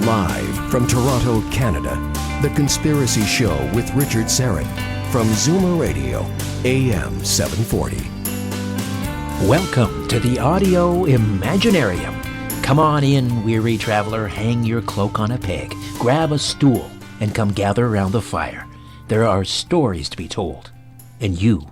Live from Toronto, Canada, The Conspiracy Show with Richard Serrett from Zoomer Radio, AM 740. Welcome to the Audio Imaginarium. Come on in, weary traveler, hang your cloak on a peg, grab a stool, and come gather around the fire. There are stories to be told, and you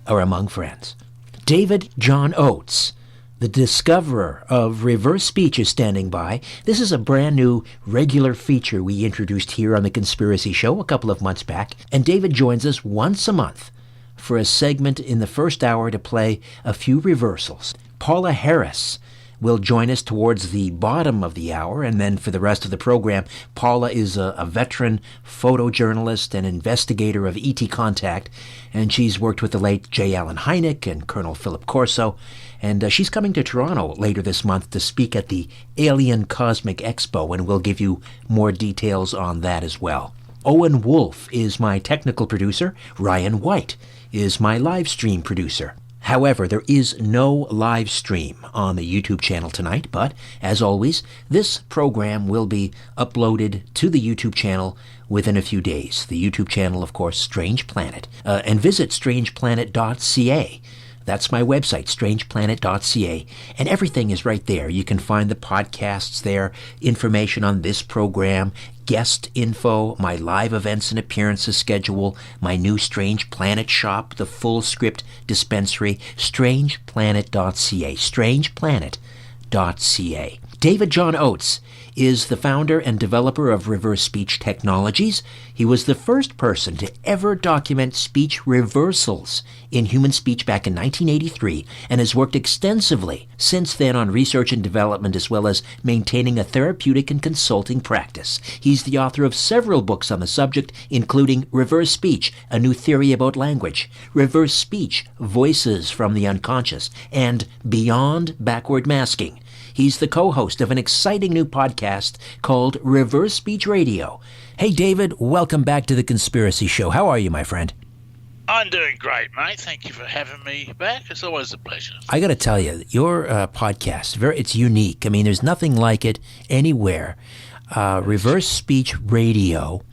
are among friends. David John Oates, the discoverer of reverse speech, is standing by. This is a brand new regular feature we introduced here on The Conspiracy Show a couple of months back, and David joins us once a month for a segment in the first hour to play a few reversals. Paula Harris will join us towards the bottom of the hour, and then for the rest of the program, Paula is a veteran photojournalist and investigator of ET contact, and she's worked with the late J. Allen Hynek and Colonel Philip Corso, and she's coming to Toronto later this month to speak at the Alien Cosmic Expo, and we'll give you more details on that as well. Owen Wolf is my technical producer. Ryan White is my live stream producer. However, there is no live stream on the YouTube channel tonight, but as always, this program will be uploaded to the YouTube channel within a few days. The YouTube channel, of course, Strange Planet. And visit strangeplanet.ca. That's my website, strangeplanet.ca, and everything is right there. You can find the podcasts there, information on this program, guest info, my live events and appearances schedule, my new Strange Planet shop, the full script dispensary, strangeplanet.ca, strangeplanet.ca. David John Oates is the founder and developer of reverse speech technologies. He was the first person to ever document speech reversals in human speech back in 1983 and has worked extensively since then on research and development as well as maintaining a therapeutic and consulting practice. He's the author of several books on the subject, including Reverse Speech, A New Theory About Language, Reverse Speech, Voices from the Unconscious, and Beyond Backward Masking. He's the co-host of an exciting new podcast called Reverse Speech Radio. Hey, David, welcome back to The Conspiracy Show. How are you, my friend? I'm doing great, mate. Thank you for having me back. It's always a pleasure. I got to tell you, your podcast, it's unique. I mean, there's nothing like it anywhere. Reverse Speech Radio.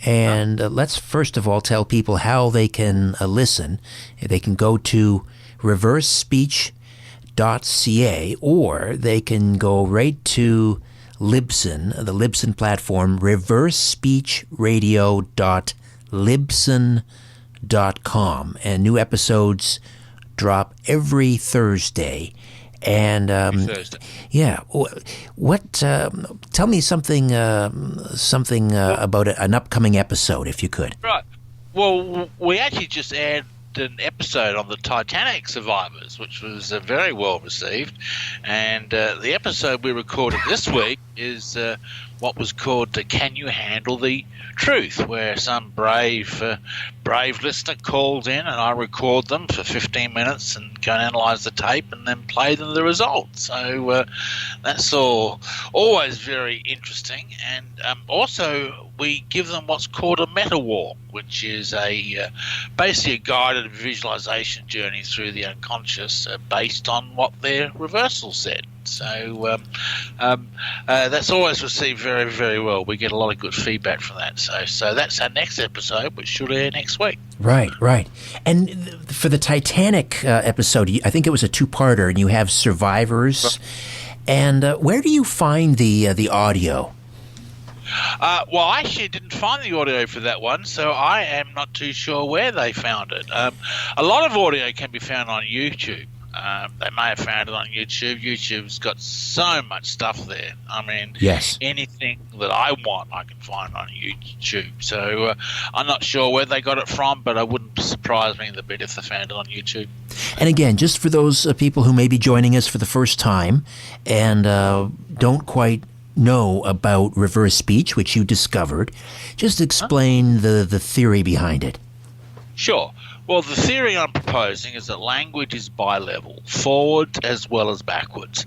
And let's first of all tell people how they can listen. They can go to reversespeech.ca, or they can go right to Libsyn, the Libsyn platform, reversespeechradio.libsyn.com, and new episodes drop every Thursday. And Thursday. Yeah, what? Tell me something about an upcoming episode, if you could. Right. Well, we actually just aired an episode on the Titanic survivors, which was very well received, and the episode we recorded this week is what was called the Can You Handle the Truth, where some brave listener called in and I record them for 15 minutes and go and analyse the tape and then play them the results. So that's always very interesting, and also we give them what's called a meta walk, which is basically a guided visualization journey through the unconscious based on what their reversal said. So that's always received very, very well. We get a lot of good feedback from that. So that's our next episode, which should air next week. Right. And for the Titanic episode, I think it was a two-parter, and you have survivors. And where do you find the audio? Well, I actually didn't find the audio for that one, so I am not too sure where they found it. A lot of audio can be found on YouTube. They may have found it on YouTube. YouTube's got so much stuff there. I mean, yes, anything that I want, I can find on YouTube. So I'm not sure where they got it from, but it wouldn't surprise me a bit if they found it on YouTube. And again, just for those people who may be joining us for the first time and don't quite know about reverse speech, which you discovered, just explain the theory behind it. Sure. Well, the theory I'm proposing is that language is bi-level, forward as well as backwards.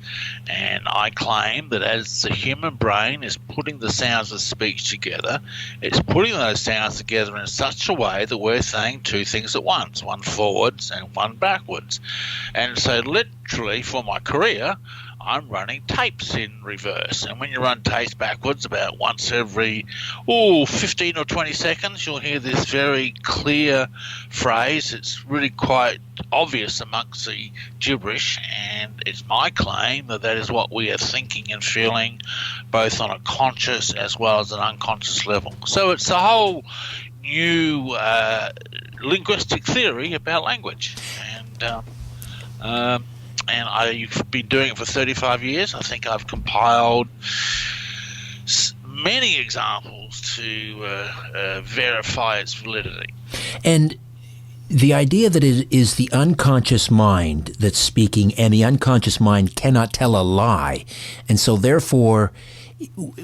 And I claim that as the human brain is putting the sounds of speech together, it's putting those sounds together in such a way that we're saying two things at once, one forwards and one backwards. And so literally for my career, I'm running tapes in reverse. And when you run tapes backwards about once every 15 or 20 seconds, you'll hear this very clear phrase. It's really quite obvious amongst the gibberish, and it's my claim that that is what we are thinking and feeling, both on a conscious as well as an unconscious level. So it's a whole new linguistic theory about language, and I've been doing it for 35 years. I think I've compiled many examples to verify its validity. And the idea that it is the unconscious mind that's speaking, and the unconscious mind cannot tell a lie, and so therefore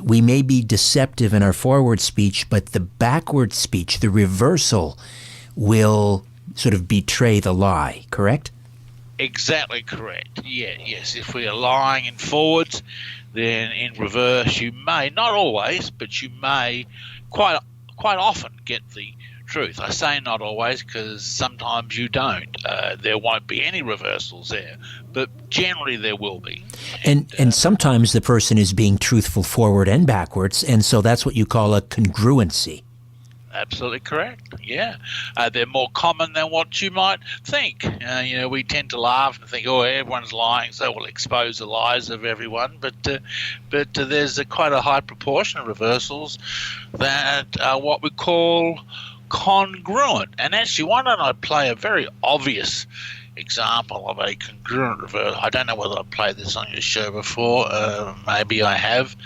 we may be deceptive in our forward speech, but the backward speech, the reversal, will sort of betray the lie, correct? Exactly correct. Yes. If we are lying in forwards, then in reverse you may, not always, but you may quite often get the truth. I say not always because sometimes you don't. There won't be any reversals there, but generally there will be. And sometimes the person is being truthful forward and backwards, and so that's what you call a congruency. Absolutely correct. Yeah, they're more common than what you might think. We tend to laugh and think, "Oh, everyone's lying, so we'll expose the lies of everyone." But there's quite a high proportion of reversals that are what we call congruent. And actually, why don't I play a very obvious example of a congruent reversal? I don't know whether I've played this on your show before. Maybe I have.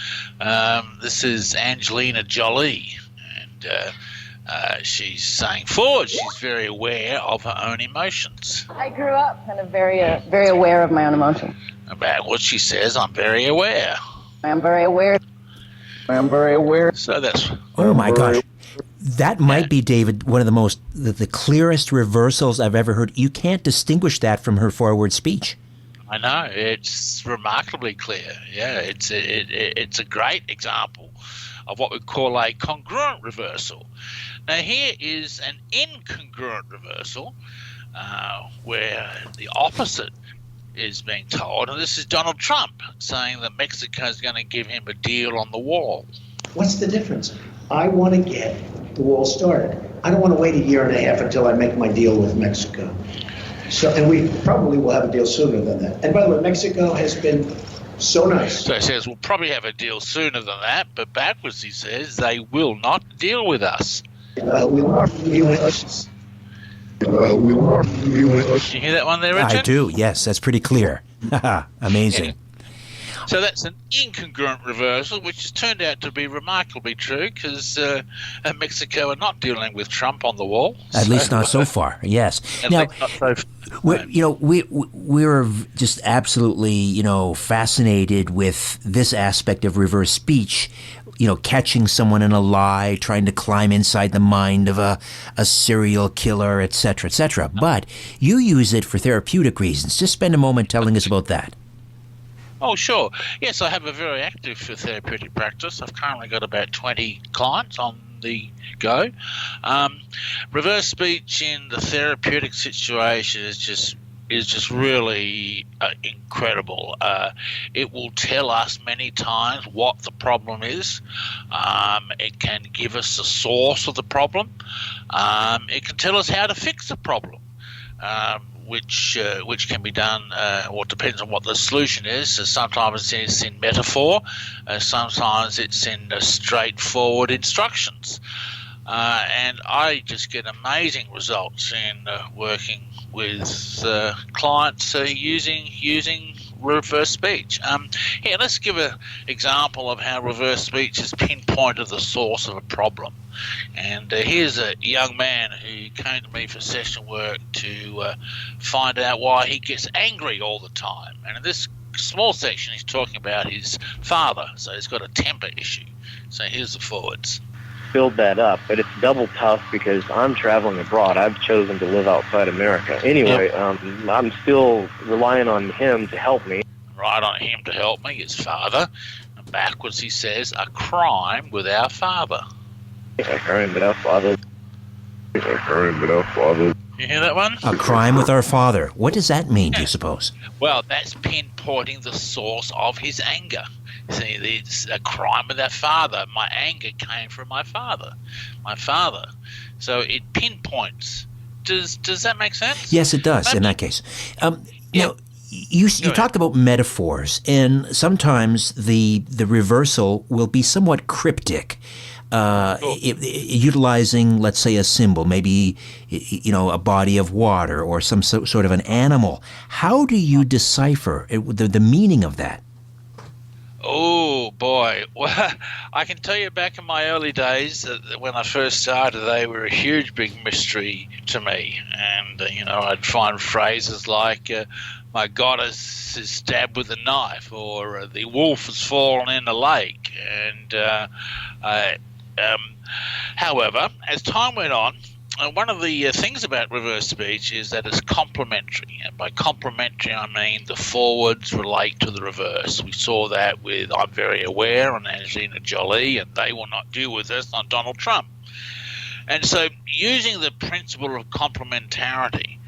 This is Angelina Jolie, and she's saying forward. She's very aware of her own emotions. I grew up kind of very aware of my own emotions. About what she says, I'm very aware. I'm very aware. So that's... Oh, my gosh. That might be, David, one of the clearest reversals I've ever heard. You can't distinguish that from her forward speech. I know. It's remarkably clear. Yeah, it's a great example of what we call a congruent reversal. Now, here is an incongruent reversal where the opposite is being told. And this is Donald Trump saying that Mexico is going to give him a deal on the wall. What's the difference? I want to get the wall started. I don't want to wait a year and a half until I make my deal with Mexico. So, and we probably will have a deal sooner than that. And by the way, Mexico has been so nice. So he says we'll probably have a deal sooner than that, but backwards he says they will not deal with us. We won't deal with us. Did you hear that one there, Richard? I do, yes. That's pretty clear. Amazing. Yeah. So that's an incongruent reversal, which has turned out to be remarkably true because Mexico are not dealing with Trump on the wall. At least not so far, yes. Now, we're just absolutely, fascinated with this aspect of reverse speech, catching someone in a lie, trying to climb inside the mind of a serial killer, et cetera, et cetera. But you use it for therapeutic reasons. Just spend a moment telling us about that. Oh, sure. Yes, I have a very active therapeutic practice. I've currently got about 20 clients on the go. Reverse speech in the therapeutic situation is just really incredible. It will tell us many times what the problem is. It can give us the source of the problem. It can tell us how to fix the problem. Which can be done, or depends on what the solution is. So sometimes it's in metaphor, sometimes it's in straightforward instructions. And I just get amazing results in working with clients using reverse speech. Here, let's give an example of how reverse speech has pinpointed the source of a problem. And here's a young man who came to me for session work to find out why he gets angry all the time. And in this small section, he's talking about his father. So he's got a temper issue. So here's the forwards. Build that up, but it's double tough because I'm traveling abroad. I've chosen to live outside America. Anyway, I'm still relying on him to help me. Right, on him to help me, his father. And backwards he says, a crime with our father. A crime with our father. A crime with our father. You hear that one? A crime with our father. What does that mean, do you suppose? Well, that's pinpointing the source of his anger. See, it's a crime with our father. My anger came from my father. So it pinpoints. Does that make sense? Yes, it does, in that case. Now, you talked about metaphors, and sometimes the reversal will be somewhat cryptic. Utilizing, let's say, a symbol, maybe, a body of water or some sort of an animal. How do you decipher the meaning of that? Oh, boy. Well, I can tell you back in my early days, when I first started, they were a huge, big mystery to me. And, I'd find phrases like, my goddess is stabbed with a knife, or the wolf has fallen in the lake. And, however, as time went on, one of the things about reverse speech is that it's complementary. And by complementary, I mean the forwards relate to the reverse. We saw that with I'm Very Aware and Angelina Jolie, and They Will Not Deal With Us on Donald Trump. And so using the principle of complementarity,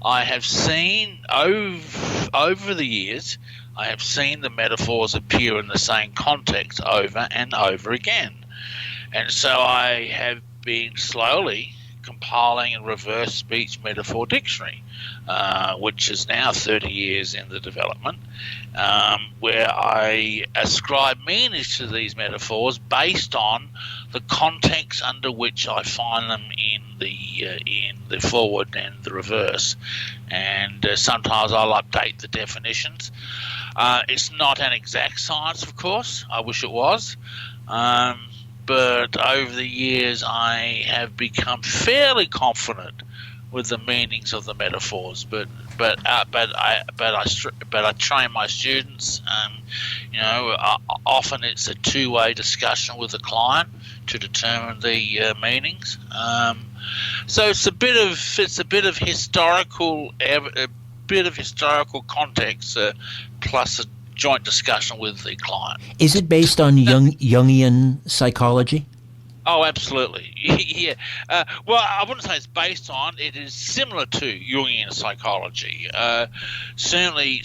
I have seen over the years, I have seen the metaphors appear in the same context over and over again. And so I have been slowly compiling a reverse speech metaphor dictionary, which is now 30 years in the development, where I ascribe meanings to these metaphors based on the context under which I find them in the forward and the reverse. And sometimes I'll update the definitions. It's not an exact science, of course. I wish it was. But over the years, I have become fairly confident with the meanings of the metaphors. But I train my students. Often it's a two-way discussion with the client to determine the meanings. So it's a bit of historical context plus a joint discussion with the client. Is it based on Jungian psychology? Oh, absolutely. Yeah. Well, I wouldn't say it's based on. It is similar to Jungian psychology. Certainly,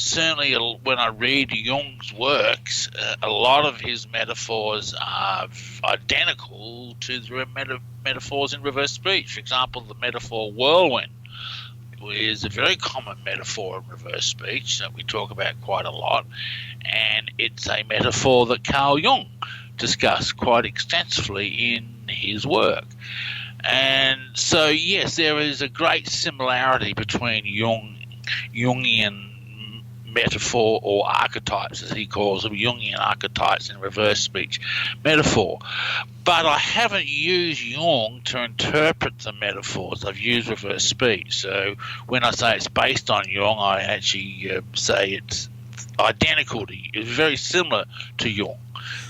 when I read Jung's works, a lot of his metaphors are identical to the metaphors in reverse speech. For example, the metaphor whirlwind is a very common metaphor in reverse speech that we talk about quite a lot, and it's a metaphor that Carl Jung discussed quite extensively in his work. And so, yes, there is a great similarity between Jungian metaphor or archetypes, as he calls them, Jungian archetypes in reverse speech metaphor. But I haven't used Jung to interpret the metaphors. I've used reverse speech. So when I say it's based on Jung, I actually say it's identical to, it's very similar to Jung.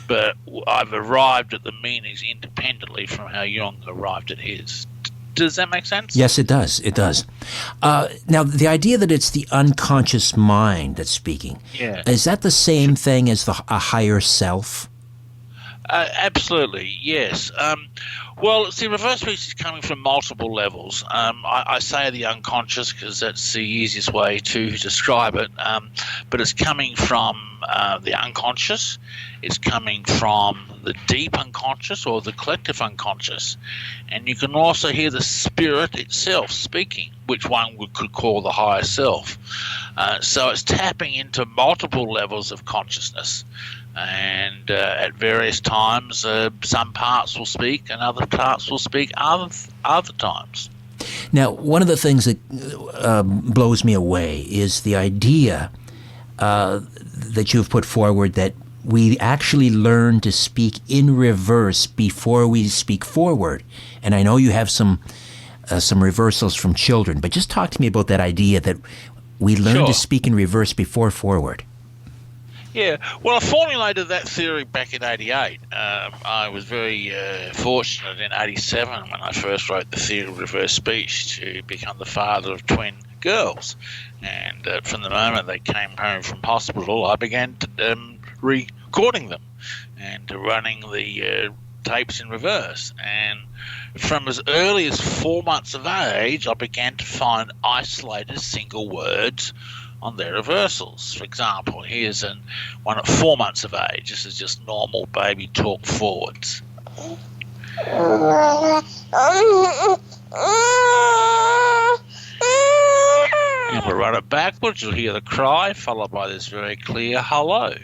But I've arrived at the meanings independently from how Jung arrived at his. Does that make sense? Yes, it does. It does. Now, the idea that it's the unconscious mind that's speaking, is that the same thing as a higher self? Absolutely, yes. Well, see, reverse speech is coming from multiple levels. I say the unconscious because that's the easiest way to describe it, but it's coming from the unconscious. It's coming from the deep unconscious or the collective unconscious. And you can also hear the spirit itself speaking, which one could call the higher self. So it's tapping into multiple levels of consciousness. And at various times, some parts will speak and other parts will speak other times. Now, one of the things that blows me away is the idea that you've put forward that we actually learn to speak in reverse before we speak forward. And I know you have some reversals from children, but just talk to me about that idea that we learn to speak in reverse before forward. Yeah, well, I formulated that theory back in '88. I was very fortunate in '87 when I first wrote the theory of reverse speech to become the father of twin girls. And from the moment they came home from hospital, I began recording them and running the tapes in reverse. And from as early as 4 months of age, I began to find isolated single words on their reversals. For example, here's one at 4 months of age. This is just normal baby talk forwards. And we'll run it backwards. You'll hear the cry, followed by this very clear hello.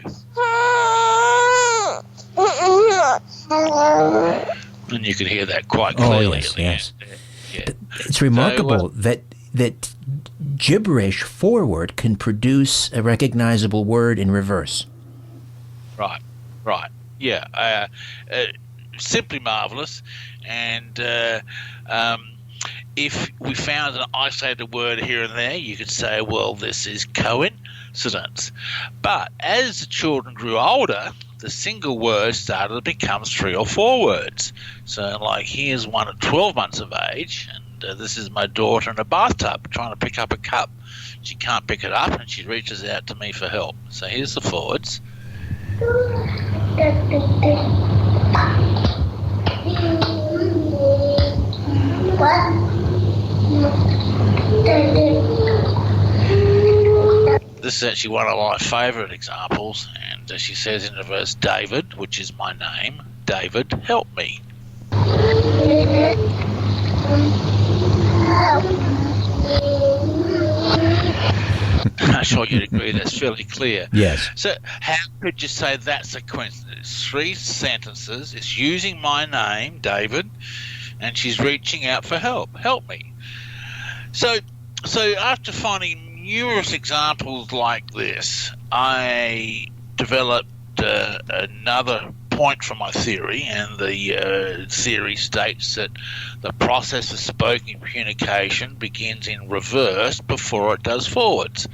And you can hear that quite clearly. Oh, yes. Yeah. It's remarkable that gibberish forward can produce a recognizable word in reverse. Right. Yeah. Simply marvelous. And if we found an isolated word here and there, you could say, well, this is coincidence. But as the children grew older, the single words started to become 3 or 4 words. So, like, here's one at 12 months of age, and this is my daughter in a bathtub trying to pick up a cup. She can't pick it up, and she reaches out to me for help. So here's the forwards. This is actually one of my favourite examples, and she says in reverse, David, which is my name, David, help me. I'm sure you'd agree that's fairly clear. Yes. So how could you say that's a coincidence? 3 sentences. It's using my name, David, and she's reaching out for help. Help me. So after finding numerous examples like this, I developed another point from my theory, and the theory states that the process of spoken communication begins in reverse before it does forwards.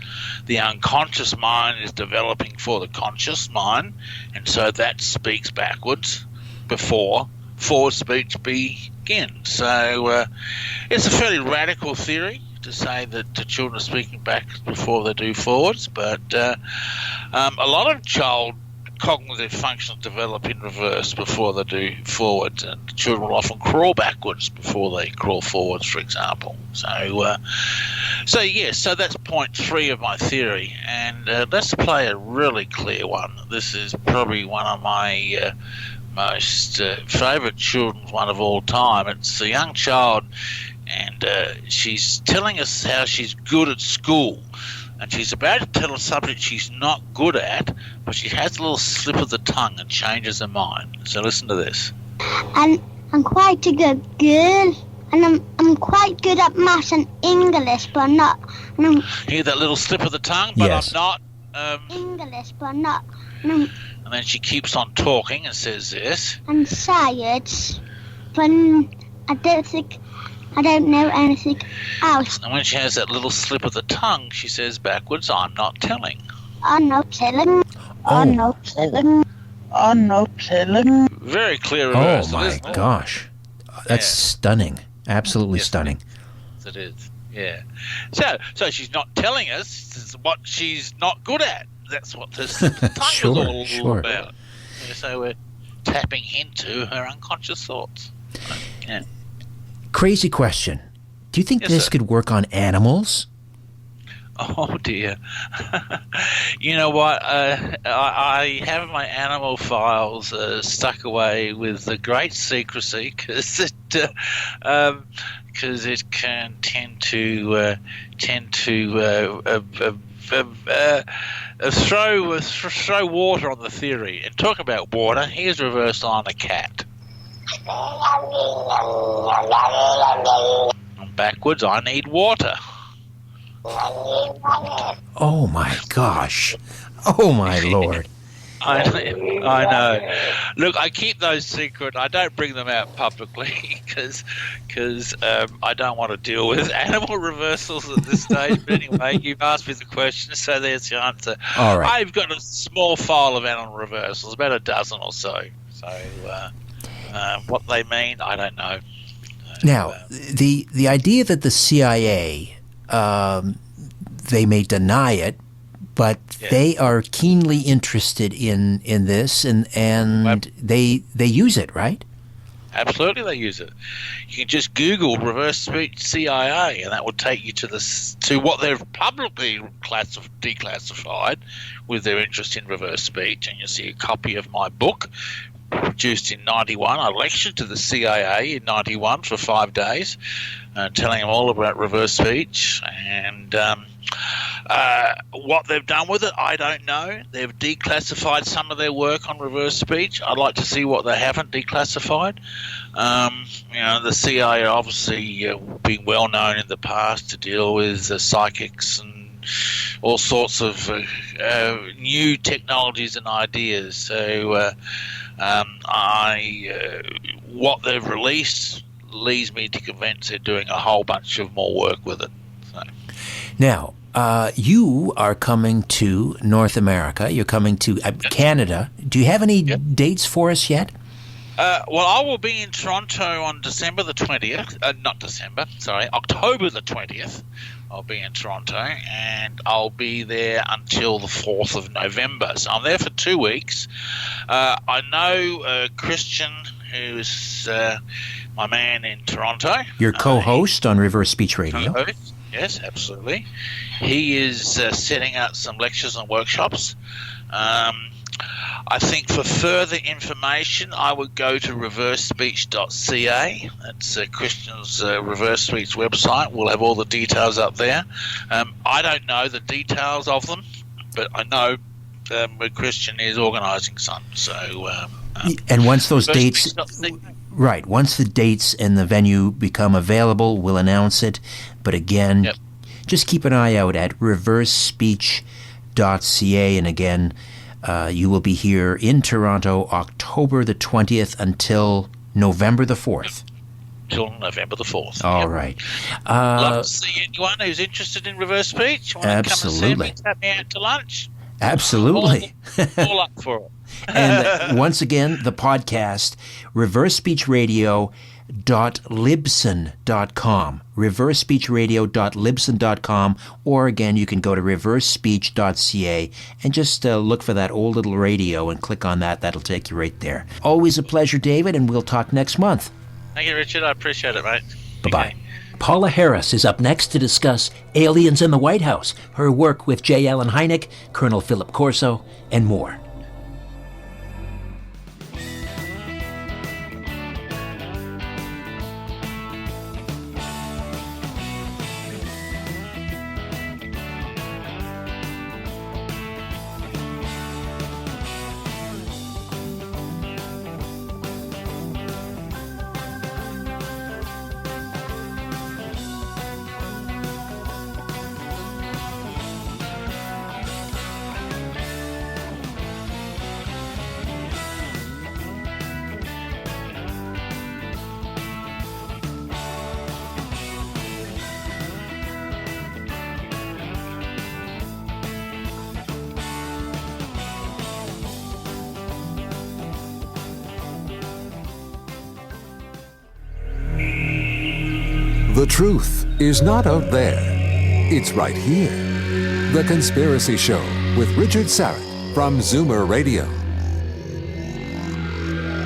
The unconscious mind is developing for the conscious mind, and so that speaks backwards before forward speech begins. So it's a fairly radical theory to say that the children are speaking back before they do forwards, but a lot of child cognitive functions develop in reverse before they do forwards, and children will often crawl backwards before they crawl forwards, for example. So that's point 3 of my theory, and let's play a really clear one. This is probably one of my most favourite children's one of all time. It's a young child, and she's telling us how she's good at school. And she's about to tell a subject she's not good at, but she has a little slip of the tongue and changes her mind. So listen to this. I'm quite a good girl, and I'm quite good at maths and English, but I'm not. Hear that little slip of the tongue? But yes. I'm not. English, but I'm not. And then she keeps on talking and says this. I'm science, but I don't know anything else. And when she has that little slip of the tongue, she says backwards, I'm not telling. I'm not telling. I'm not telling. I'm not telling. Very clear reverse. Oh, my gosh. That's stunning. Absolutely stunning. Yes, it is. Yeah. So she's not telling us what she's not good at. That's what this tongue is all about. Yeah, so we're tapping into her unconscious thoughts. Yeah. Crazy question. Do you think this could work on animals? Oh, dear. You know what? I have my animal files stuck away with great secrecy because it can tend to throw water on the theory. And talk about water, here's reversal on a cat. And backwards, I need water. Oh my gosh. Oh my Lord. I know. Look, I keep those secret. I don't bring them out publicly because I don't want to deal with animal reversals at this stage. But anyway, you've asked me the question, so there's the answer. All right. I've got a small file of animal reversals, about a dozen or so. So what they mean, I don't know. Now, the idea that the CIA, they may deny it, but they are keenly interested in this, and they use it, right? Absolutely, they use it. You can just Google reverse speech CIA, and that will take you to what they've publicly declassified with their interest in reverse speech, and you'll see a copy of my book, produced in 91. I lectured to the CIA in 91 for 5 days, telling them all about reverse speech, and what they've done with it, I don't know. They've declassified some of their work on reverse speech. I'd like to see what they haven't declassified. The CIA obviously been well known in the past to deal with psychics and all sorts of new technologies and ideas. So what they've released leads me to convince they're doing a whole bunch of more work with it. So. Now, you are coming to North America. You're coming to Canada. Do you have any dates for us yet? Well, I will be in Toronto on October the 20th. I'll be in Toronto, and I'll be there until the 4th of November. So I'm there for 2 weeks. I know Christian, who's my man in Toronto. Your co-host on Reverse Speech Radio. Co-host. Yes, absolutely. He is setting out some lectures and workshops. I think for further information, I would go to reversespeech.ca. That's Christian's Reverse Speech website. We'll have all the details up there. I don't know the details of them, but I know Christian is organising some. So, and once those dates... Right. Once the dates and the venue become available, we'll announce it. But again, just keep an eye out at reversespeech.ca. And again, you will be here in Toronto October the 20th until November the 4th. Till November the 4th. All right. Love to see anyone who's interested in reverse speech. Absolutely. Come and see me, tap me out to lunch. Absolutely. All up for it. And once again, the podcast, reversespeechradio.libsyn.com, reversespeechradio.libsyn.com, or again, you can go to reversespeech.ca and just look for that old little radio and click on that. That'll take you right there. Always a pleasure, David, and we'll talk next month. Thank you, Richard. I appreciate it, mate. Bye-bye. Okay. Paula Harris is up next to discuss aliens in the White House, her work with J. Allen Hynek, Colonel Philip Corso, and more. The truth is not out there. It's right here. The Conspiracy Show with Richard Sarek from Zoomer Radio.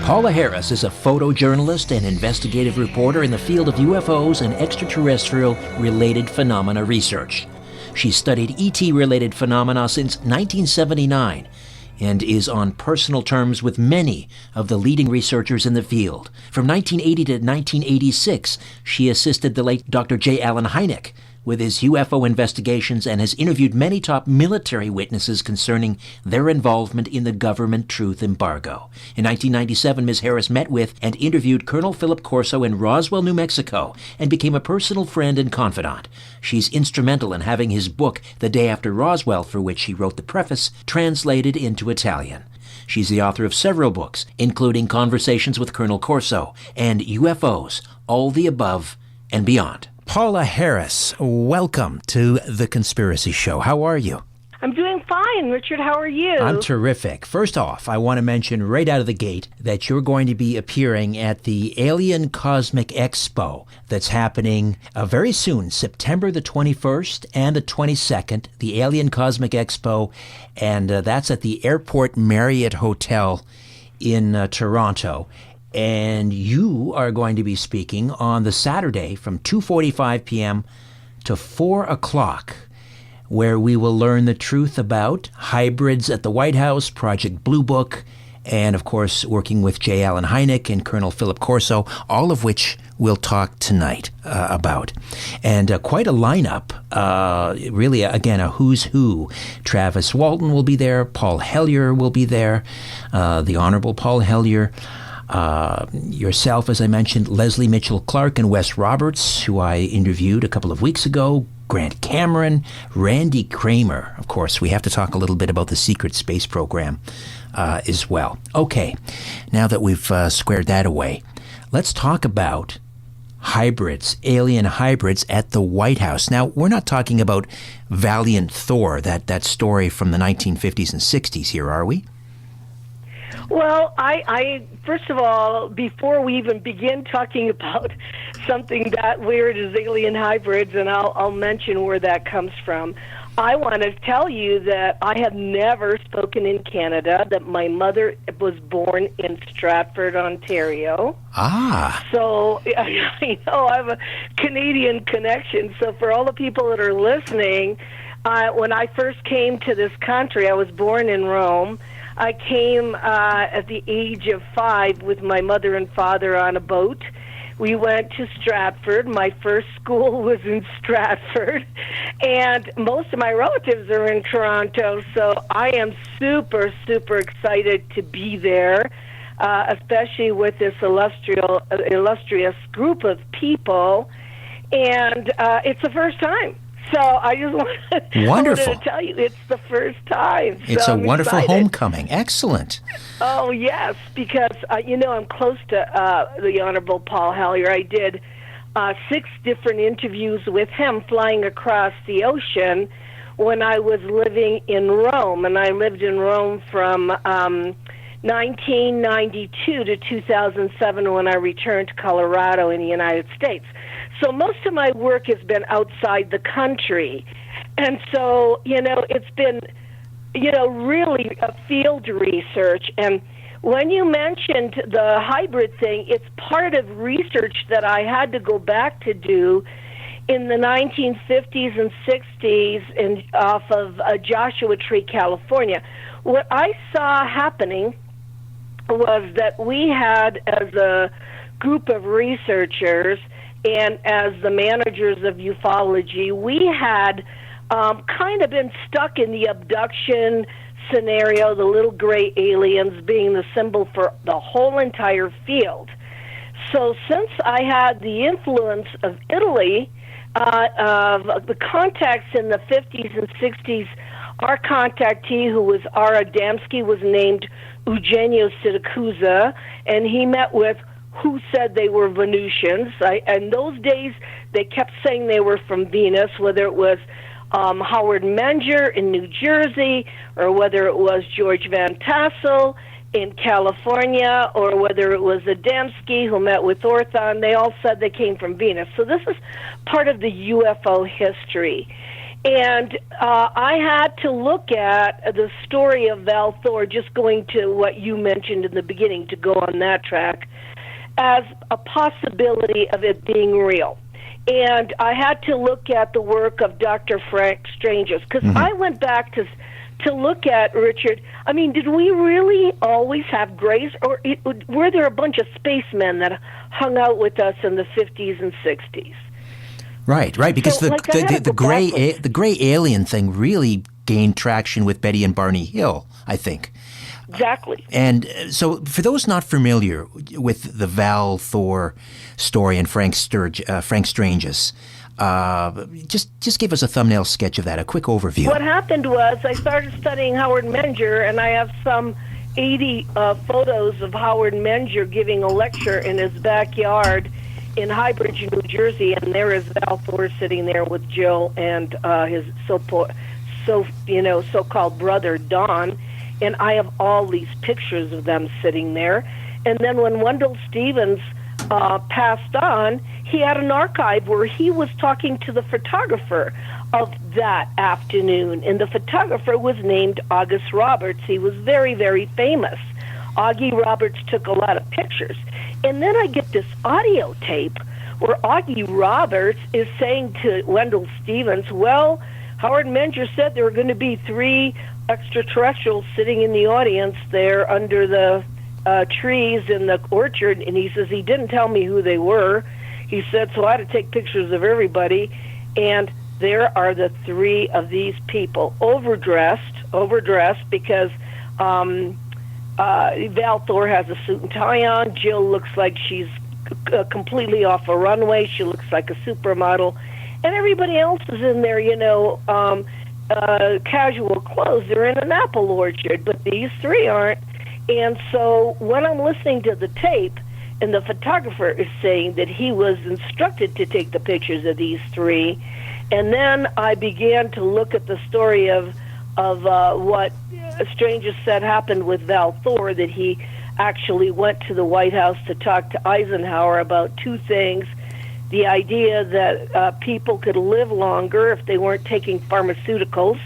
Paula Harris is a photojournalist and investigative reporter in the field of UFOs and extraterrestrial-related phenomena research. She's studied ET-related phenomena since 1979 and is on personal terms with many of the leading researchers in the field. From 1980 to 1986, she assisted the late Dr. J. Allen Hynek with his UFO investigations and has interviewed many top military witnesses concerning their involvement in the government truth embargo. In 1997, Ms. Harris met with and interviewed Colonel Philip Corso in Roswell, New Mexico, and became a personal friend and confidant. She's instrumental in having his book, The Day After Roswell, for which she wrote the preface, translated into Italian. She's the author of several books, including Conversations with Colonel Corso and UFOs, All the Above and Beyond. Paula Harris, welcome to The Conspiracy Show. How are you? I'm doing fine, Richard. How are you? I'm terrific. First off, I want to mention right out of the gate that you're going to be appearing at the Alien Cosmic Expo that's happening very soon, September the 21st and the 22nd, the Alien Cosmic Expo, and that's at the Airport Marriott Hotel in Toronto. And you are going to be speaking on the Saturday from 2:45 p.m. to 4 o'clock, where we will learn the truth about hybrids at the White House, Project Blue Book, and, of course, working with J. Allen Hynek and Colonel Philip Corso, all of which we'll talk tonight about. And quite a lineup, really, again, a who's who. Travis Walton will be there. Paul Hellyer will be there, the Honorable Paul Hellyer. Yourself, as I mentioned, Leslie Mitchell-Clark and Wes Roberts, who I interviewed a couple of weeks ago, Grant Cameron, Randy Kramer. Of course, we have to talk a little bit about the secret space program as well. Okay, now that we've squared that away, let's talk about hybrids, alien hybrids at the White House. Now, we're not talking about Valiant Thor, that story from the 1950s and 60s here, are we? Well, I first of all, before we even begin talking about something that weird as alien hybrids, and I'll mention where that comes from, I want to tell you that I have never spoken in Canada, that my mother was born in Stratford, Ontario. Ah. So, I know I have a Canadian connection. So for all the people that are listening, when I first came to this country, I was born in Rome. I came at the age of 5 with my mother and father on a boat. We went to Stratford. My first school was in Stratford. And most of my relatives are in Toronto, so I am super, super excited to be there, especially with this illustrious group of people. And it's the first time. So I just wanted to tell you, it's the first time. It's so a I'm wonderful excited. Homecoming. Excellent. Oh, yes, because, I'm close to the Honorable Paul Hellyer. I did 6 different interviews with him flying across the ocean when I was living in Rome. And I lived in Rome from 1992 to 2007 when I returned to Colorado in the United States. So most of my work has been outside the country. And so, it's been, really a field research. And when you mentioned the hybrid thing, it's part of research that I had to go back to do in the 1950s and 60s off of Joshua Tree, California. What I saw happening was that we had, as a group of researchers and as the managers of ufology, we had kind of been stuck in the abduction scenario, the little gray aliens being the symbol for the whole entire field. So since I had the influence of Italy, of the contacts in the 50s and 60s, our contactee, who was Ara Adamski, was named Eugenio Siracusa, and he met with who said they were Venusians. In those days, they kept saying they were from Venus, whether it was Howard Menger in New Jersey, or whether it was George Van Tassel in California, or whether it was Adamski who met with Orthon. They all said they came from Venus. So this is part of the UFO history. And I had to look at the story of Val Thor, just going to what you mentioned in the beginning, to go on that track, as a possibility of it being real. And I had to look at the work of Dr. Frank Stranges, because I went back to look at, Richard, I mean, did we really always have grays, or were there a bunch of spacemen that hung out with us in the 50s and 60s? Right, because So, the gray alien thing really gained traction with Betty and Barney Hill, I think. Exactly. And so for those not familiar with the Val Thor story and Frank Stranges, just give us a thumbnail sketch of that, a quick overview. What happened was I started studying Howard Menger, and I have some 80 photos of Howard Menger giving a lecture in his backyard in High Bridge, New Jersey, and there is Val Thor sitting there with Joe and his so-called brother Don, and I have all these pictures of them sitting there. And then when Wendell Stevens passed on, he had an archive where he was talking to the photographer of that afternoon, and the photographer was named August Roberts. He was very, very famous. Augie Roberts took a lot of pictures. And then I get this audio tape where Augie Roberts is saying to Wendell Stevens, well, Howard Menger said there were going to be 3 extraterrestrials sitting in the audience there under the trees in the orchard, and he says he didn't tell me who they were. He said, so I had to take pictures of everybody, and there are the 3 of these people, overdressed because Val Thor has a suit and tie on. Jill looks like she's completely off a runway. She looks like a supermodel. And everybody else is in there, casual clothes. They're in an apple orchard, but these 3 aren't. And so when I'm listening to the tape, and the photographer is saying that he was instructed to take the pictures of these 3, and then I began to look at the story of what Strangers said happened with Val Thor, that he actually went to the White House to talk to Eisenhower about 2 things. The idea that people could live longer if they weren't taking pharmaceuticals,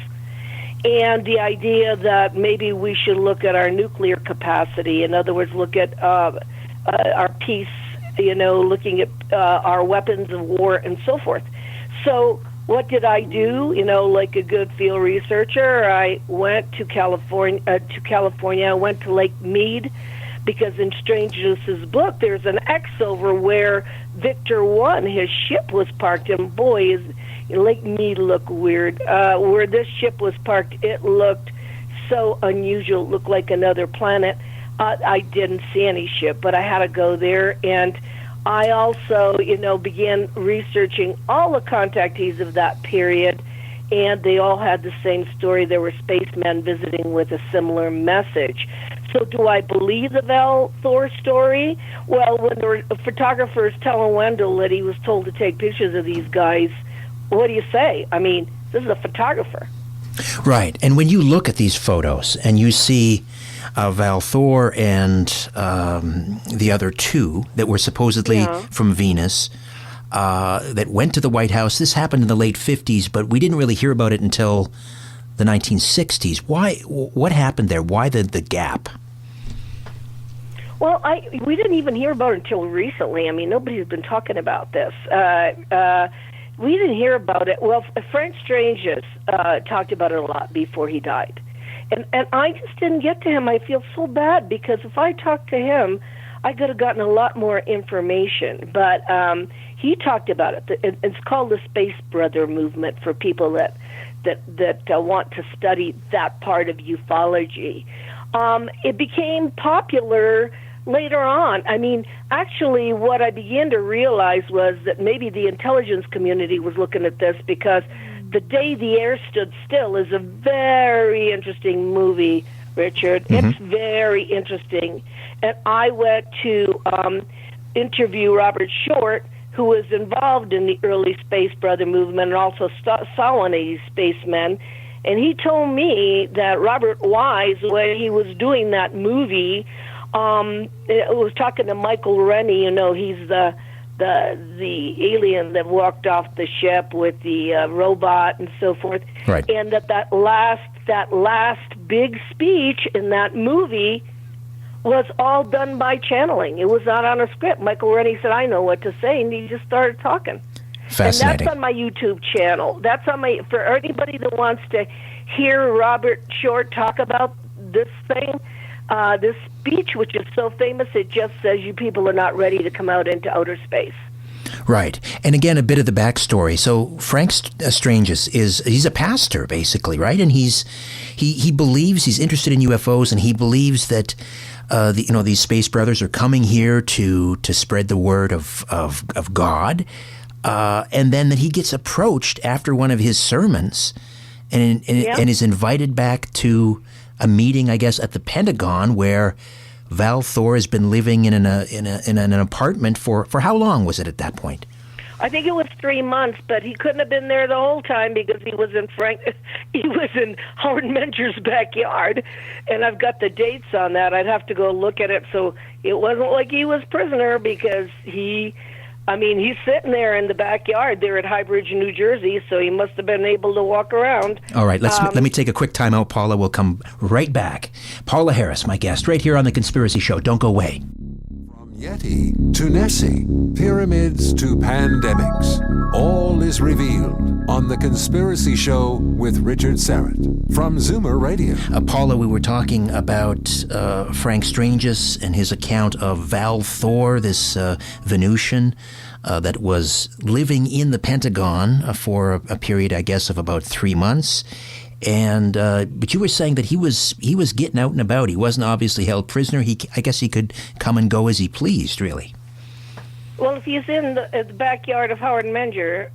and the idea that maybe we should look at our nuclear capacity. In other words, look at our peace, looking at our weapons of war and so forth. So what did I do? Like a good field researcher, I went to California. I went to Lake Mead, because in Strange's book, there's an X over where Victor 1, his ship, was parked. And boy, Lake Mead looked weird. Where this ship was parked, it looked so unusual. It looked like another planet. I didn't see any ship, but I had to go there. And I also, began researching all the contactees of that period, and they all had the same story. There were spacemen visiting with a similar message. So do I believe the Val Thor story? Well, when the photographer is telling Wendell that he was told to take pictures of these guys, what do you say? I mean, this is a photographer. Right. And when you look at these photos and you see Val Thor and the other 2 that were supposedly from Venus that went to the White House, this happened in the late 50s, but we didn't really hear about it until the 1960s. Why? What happened there? Why the gap? Well, we didn't even hear about it until recently. I mean, nobody's been talking about this. We didn't hear about it. Well, Frank Stranges talked about it a lot before he died. And I just didn't get to him. I feel so bad, because if I talked to him, I could have gotten a lot more information. But he talked about it. It's called the Space Brother movement for people that want to study that part of ufology. It became popular later on. I mean, actually, what I began to realize was that maybe the intelligence community was looking at this, because The Day the Air Stood Still is a very interesting movie, Richard. Mm-hmm. It's very interesting. And I went to interview Robert Short, who was involved in the early Space Brother movement and also saw one of these spacemen. And he told me that Robert Wise, when he was doing that movie, was talking to Michael Rennie. He's the alien that walked off the ship with the robot and so forth. Right. And that last big speech in that movie was all done by channeling. It was not on a script. Michael Rennie said, I know what to say, and he just started talking. Fascinating. And that's on my YouTube channel. That's on my, for anybody that wants to hear Robert Short talk about this thing, this speech, which is so famous, it just says you people are not ready to come out into outer space. Right. And again, a bit of the backstory. So Frank Stranges he's a pastor, basically, right? And he believes, he's interested in UFOs, and he believes that these space brothers are coming here to spread the word of God. And then that he gets approached after one of his sermons and is invited back to a meeting, I guess, at the Pentagon, where Val Thor has been living in an apartment for how long was it at that point? I think it was 3 months, but he couldn't have been there the whole time because he was in Howard Menger's backyard, and I've got the dates on that. I'd have to go look at it. So it wasn't like he was prisoner, because he's sitting there in the backyard there at High Bridge, New Jersey, so he must have been able to walk around. All right, let me take a quick time out, Paula. We'll come right back. Paula Harris, my guest, right here on The Conspiracy Show. Don't go away. Yeti to Nessie, pyramids to pandemics. All is revealed on The Conspiracy Show with Richard Serrett from Zoomer Radio. Paula, we were talking about Frank Stranges and his account of Val Thor, this Venusian that was living in the Pentagon for a period, I guess, of about 3 months. And but you were saying that he was getting out and about. He wasn't obviously held prisoner. I guess he could come and go as he pleased, really. Well, if he's in the backyard of Howard Menger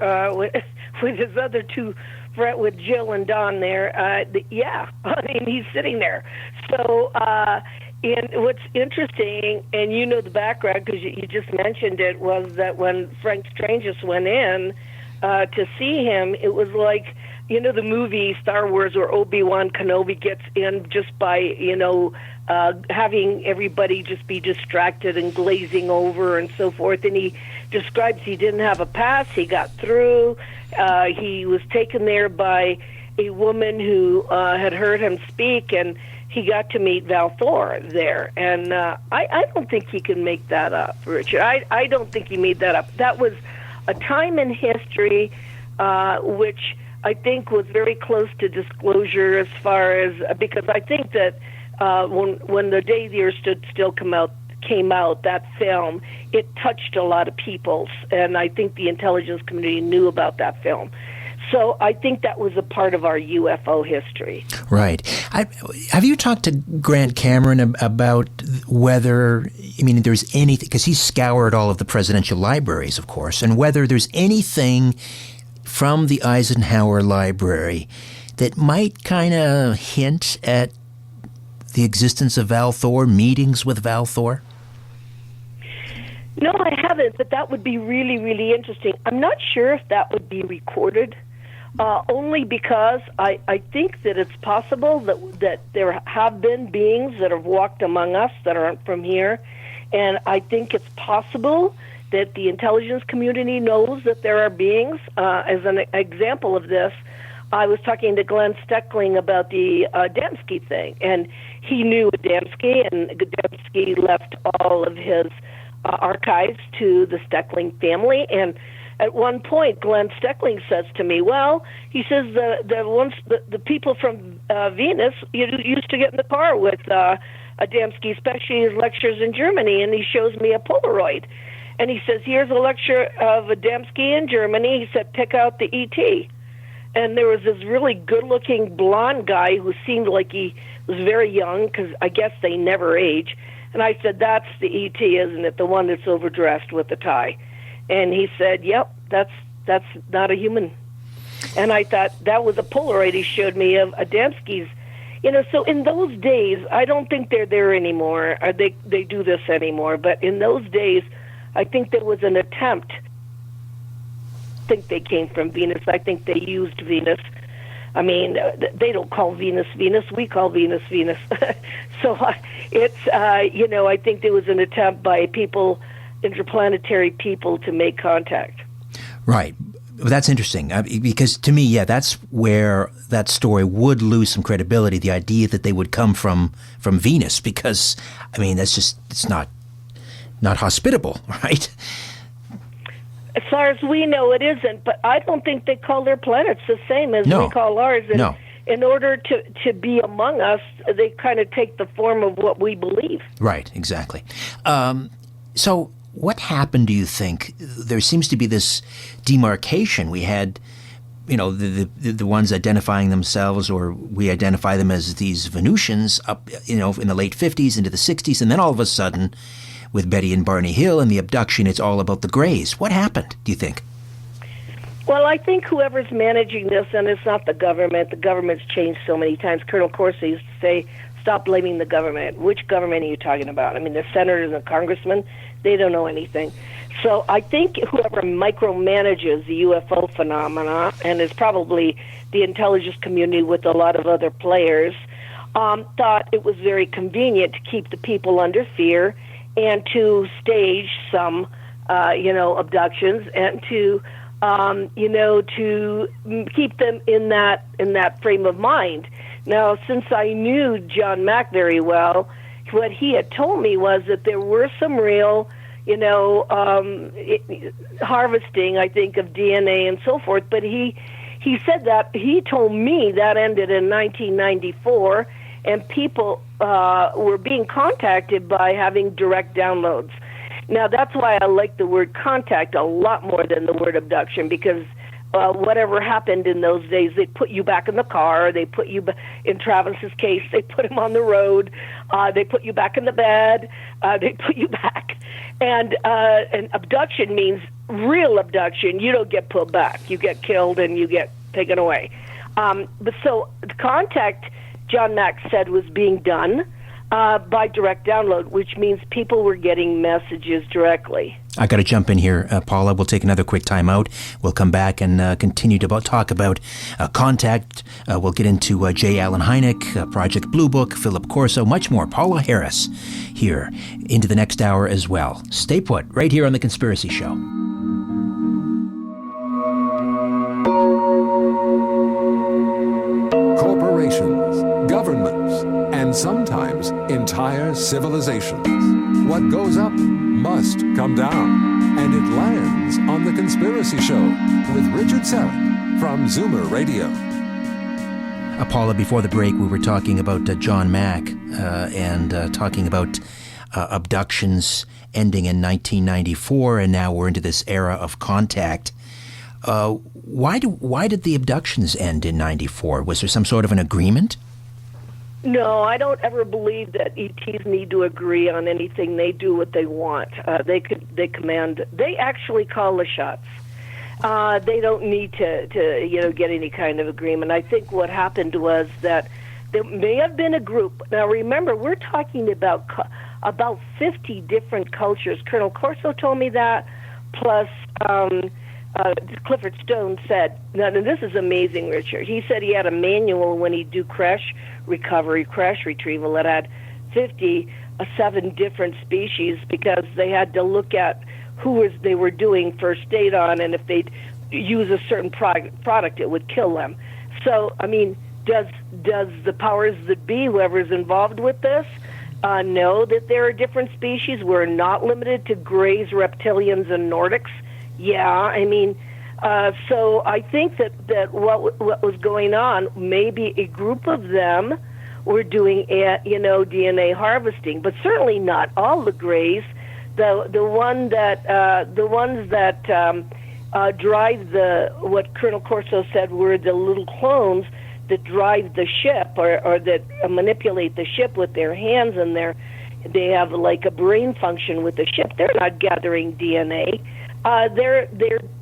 with his other two, with Jill and Don there, yeah, I mean, he's sitting there. So, and what's interesting, and you know the background because you just mentioned it, was that when Frank Stranges went in to see him, it was like, you know, the movie Star Wars where Obi-Wan Kenobi gets in just by, you know, having everybody just be distracted and glazing over and so forth. And he describes he didn't have a pass. He got through. He was taken there by a woman who had heard him speak, and he got to meet Val Thor there. And I don't think he can make that up, Richard. I don't think he made that up. That was a time in history which I think was very close to disclosure as far as, because I think that when The Day the Earth Stood Still came out, that film, it touched a lot of people, and I think the intelligence community knew about that film. So I think that was a part of our UFO history. Right. Have you talked to Grant Cameron about whether, I mean, there's anything, because he scoured all of the presidential libraries, of course, and whether there's anything from the Eisenhower library that might kind of hint at the existence of Val Thor, meetings with Val Thor? No, I haven't, but that would be really, really interesting. I'm not sure if that would be recorded, only because I think that it's possible that there have been beings that have walked among us that aren't from here, and I think it's possible that the intelligence community knows that there are beings. As an example of this, I was talking to Glenn Steckling about the Adamski thing, and he knew Adamski, and Adamski left all of his archives to the Steckling family. And at one point, Glenn Steckling says to me, well, he says the people from Venus used to get in the car with Adamski, especially his lectures in Germany, and he shows me a Polaroid. And he says, here's a lecture of Adamski in Germany. He said, pick out the E.T. And there was this really good-looking blonde guy who seemed like he was very young, because I guess they never age. And I said, that's the E.T., isn't it, the one that's overdressed with the tie? And he said, yep, that's not a human. And I thought, that was a Polaroid he showed me of Adamski's. You know, so in those days, I don't think they're there anymore, or they do this anymore, but in those days, I think there was an attempt. I think they came from Venus. I think they used Venus. I mean, they don't call Venus Venus. We call Venus Venus. So it's, you know, I think there was an attempt by people, interplanetary people, to make contact. Right. That's interesting, because to me, yeah, that's where that story would lose some credibility, the idea that they would come from Venus, because, I mean, that's just, it's not hospitable, right? As far as we know, it isn't, but I don't think they call their planets the same as we call ours. And no. In order to be among us, they kind of take the form of what we believe. Right, exactly. So what happened, do you think? There seems to be this demarcation. We had, you know, the ones identifying themselves, or we identify them as these Venusians up, you know, in the late 50s into the 60s, and then all of a sudden, with Betty and Barney Hill and the abduction, it's all about the Greys. What happened, do you think? Well, I think whoever's managing this, and it's not the government's changed so many times. Colonel Corso used to say, stop blaming the government. Which government are you talking about? I mean, the senators and the congressmen, they don't know anything. So I think whoever micromanages the UFO phenomena, and is probably the intelligence community with a lot of other players, thought it was very convenient to keep the people under fear and to stage some, abductions, and to, to keep them in that frame of mind. Now, since I knew John Mack very well, what he had told me was that there were some real harvesting, I think, of DNA and so forth. But he said that, he told me that ended in 1994, and people were being contacted by having direct downloads. Now, that's why I like the word contact a lot more than the word abduction, because whatever happened in those days, they put you back in the car, they put you, in Travis's case, they put him on the road, they put you back in the bed, they put you back. And abduction means real abduction. You don't get pulled back. You get killed and you get taken away. But so the contact, John Mack said, was being done by direct download, which means people were getting messages directly. I got to jump in here, Paula. We'll take another quick time out. We'll come back and continue to talk about contact. We'll get into J. Allen Hynek, Project Blue Book, Philip Corso, much more. Paula Harris here into the next hour as well. Stay put right here on The Conspiracy Show. Corporations, governments, and sometimes entire civilizations. What goes up must come down, and it lands on The Conspiracy Show with Richard Serrett from Zoomer Radio. Paula, before the break, we were talking about John Mack and talking about abductions ending in 1994, and now we're into this era of contact. Why did the abductions end in 94? Was there some sort of an agreement? No, I don't ever believe that ETs need to agree on anything. They do what they want. They command. They actually call the shots. They don't need to get any kind of agreement. I think what happened was that there may have been a group. Now remember, we're talking about 50 different cultures. Colonel Corso told me that, plus Clifford Stone said, now this is amazing, Richard. He said he had a manual when he'd do crash recovery, crash retrieval, that had 57 different species, because they had to look at they were doing first aid on, and if they'd use a certain product, it would kill them. So, I mean, does the powers that be, whoever's involved with this, know that there are different species? We're not limited to greys, reptilians, and Nordics. Yeah, I mean, so I think that what was going on, maybe a group of them were doing DNA harvesting, but certainly not all the greys. The ones that drive what Colonel Corso said were the little clones that drive the ship or that manipulate the ship with their hands, and they have like a brain function with the ship. They're not gathering DNA. They're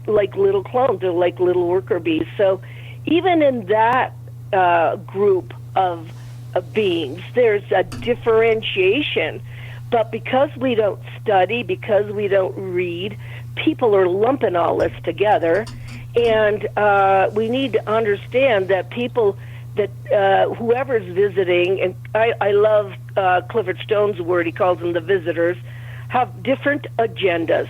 like little clones. They're like little worker bees. So even in that group of beings, there's a differentiation. But because we don't study, because we don't read, people are lumping all this together. And we need to understand that people, that whoever's visiting, and I love Clifford Stone's word, he calls them the visitors, have different agendas.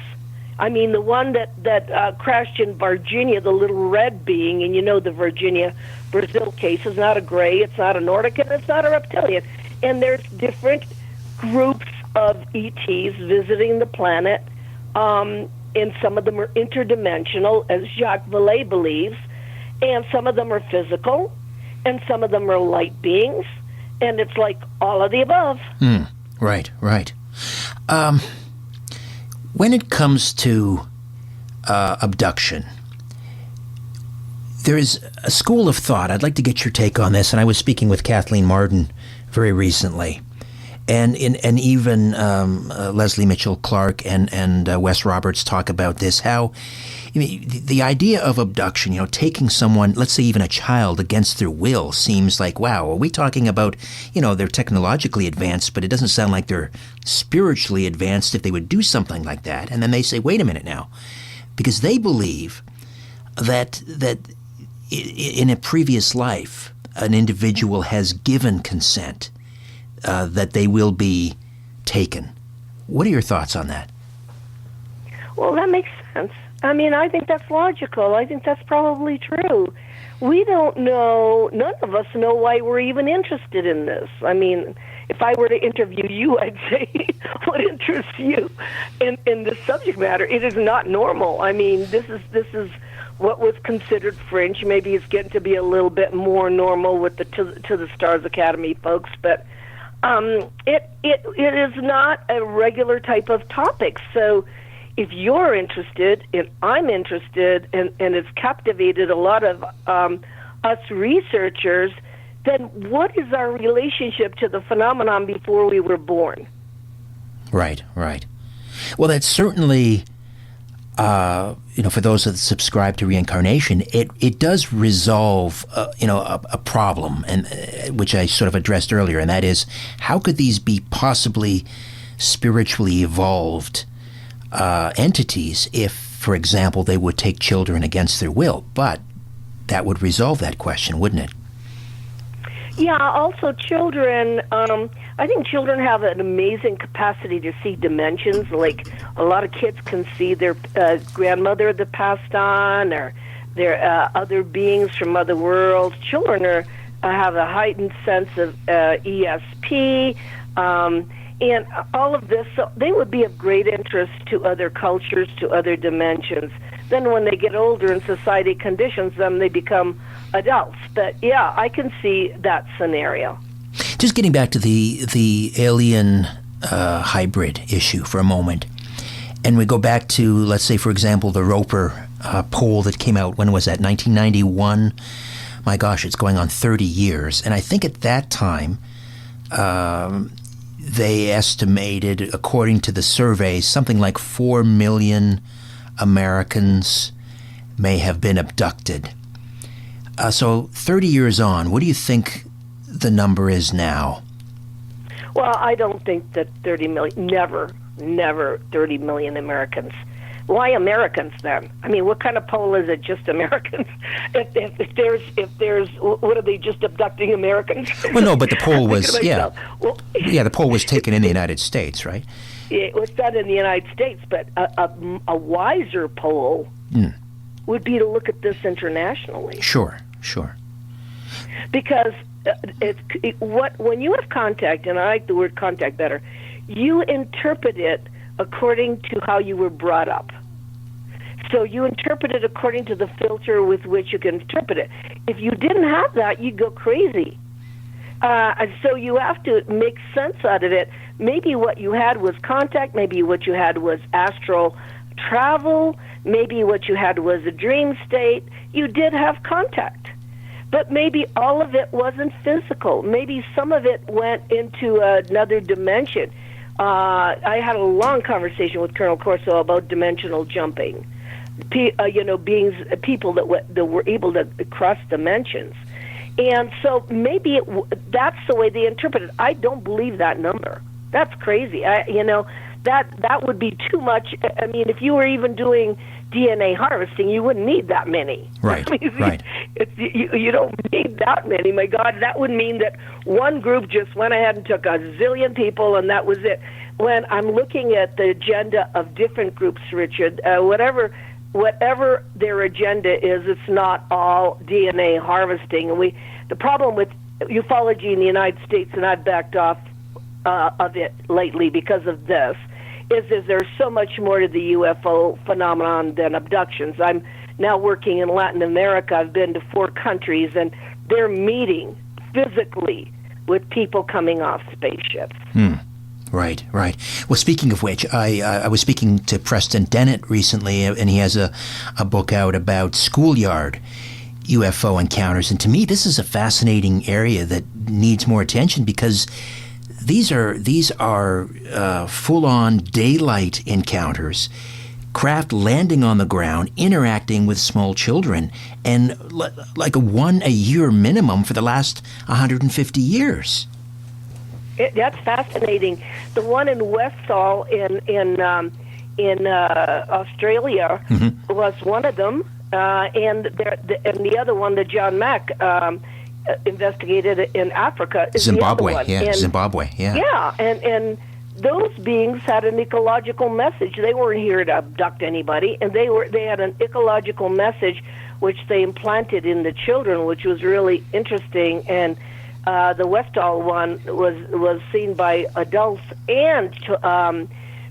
I mean, the one that crashed in Virginia, the little red being, and the Virginia, Brazil case is not a gray, it's not a Nordic, and it's not a reptilian. And there's different groups of ETs visiting the planet, and some of them are interdimensional, as Jacques Vallee believes, and some of them are physical, and some of them are light beings, and it's like all of the above. Right. When it comes to abduction, there is a school of thought. I'd like to get your take on this, and I was speaking with Kathleen Martin very recently, and even Leslie Mitchell-Clark and Wes Roberts talk about this, how the idea of abduction, taking someone, let's say even a child, against their will seems like, wow, are we talking about, they're technologically advanced, but it doesn't sound like they're spiritually advanced if they would do something like that. And then they say, wait a minute now, because they believe that in a previous life, an individual has given consent that they will be taken. What are your thoughts on that? Well, that makes sense. I mean, I think that's logical. I think that's probably true. We don't know, none of us know why we're even interested in this. I mean, if I were to interview you, I'd say, what interests you in this subject matter? It is not normal. I mean, this is what was considered fringe. Maybe it's getting to be a little bit more normal with the To the Stars Academy folks, but it is not a regular type of topic. So if you're interested, and I'm interested, and it's captivated a lot of us researchers, then what is our relationship to the phenomenon before we were born? Right. Well, that's certainly, for those that subscribe to reincarnation, it does resolve, a problem, and which I sort of addressed earlier, and that is, how could these be possibly spiritually evolved entities if, for example, they would take children against their will? But that would resolve that question, wouldn't it? Yeah, also children, I think children have an amazing capacity to see dimensions. Like a lot of kids can see their grandmother that passed on, or their other beings from other worlds. Children have a heightened sense of ESP, and all of this. So they would be of great interest to other cultures, to other dimensions. Then when they get older and society conditions them, they become adults. But yeah, I can see that scenario. Just getting back to the alien hybrid issue for a moment, and we go back to, let's say, for example, the Roper poll that came out, when was that, 1991? My gosh, it's going on 30 years. And I think at that time, they estimated, according to the survey, something like 4 million Americans may have been abducted. So 30 years on, what do you think the number is now? Well, I don't think that 30 million, never 30 million Americans. Why Americans then? I mean, what kind of poll is it? Just Americans? If there's, what are they, just abducting Americans? Well, no, but the poll was, the poll was taken in the United States, right? It was done in the United States, but a wiser poll would be to look at this internationally. Sure. Because when you have contact, and I like the word contact better, you interpret it according to how you were brought up. So you interpret it according to the filter with which you can interpret it. If you didn't have that, you'd go crazy. So you have to make sense out of it. Maybe what you had was contact, maybe what you had was astral travel, maybe what you had was a dream state. You did have contact. But maybe all of it wasn't physical. Maybe some of it went into another dimension. I had a long conversation with Colonel Corso about dimensional jumping. People that were able to cross dimensions. And so maybe that's the way they interpret it. I don't believe that number. That's crazy. That would be too much. I mean, if you were even doing DNA harvesting, you wouldn't need that many. Right, right. You don't need that many. My God, that would mean that one group just went ahead and took a zillion people, and that was it. When I'm looking at the agenda of different groups, Richard, whatever their agenda is, it's not all DNA harvesting. And the problem with ufology in the United States, and I've backed off of it lately because of this, is there's so much more to the UFO phenomenon than abductions. I'm now working in Latin America. I've been to 4 countries, and they're meeting physically with people coming off spaceships. Right. Well, speaking of which, I was speaking to Preston Dennett recently, and he has a book out about schoolyard UFO encounters. And to me, this is a fascinating area that needs more attention, because these are full-on daylight encounters, craft landing on the ground, interacting with small children, and like one a year minimum for the last 150 years. That's fascinating. The one in Westall in Australia was one of them, and the other one that John Mack investigated in Africa is Zimbabwe. The other one. Zimbabwe. Yeah, and those beings had an ecological message. They weren't here to abduct anybody, and they had an ecological message which they implanted in the children, which was really interesting. And The Westall one was seen by adults and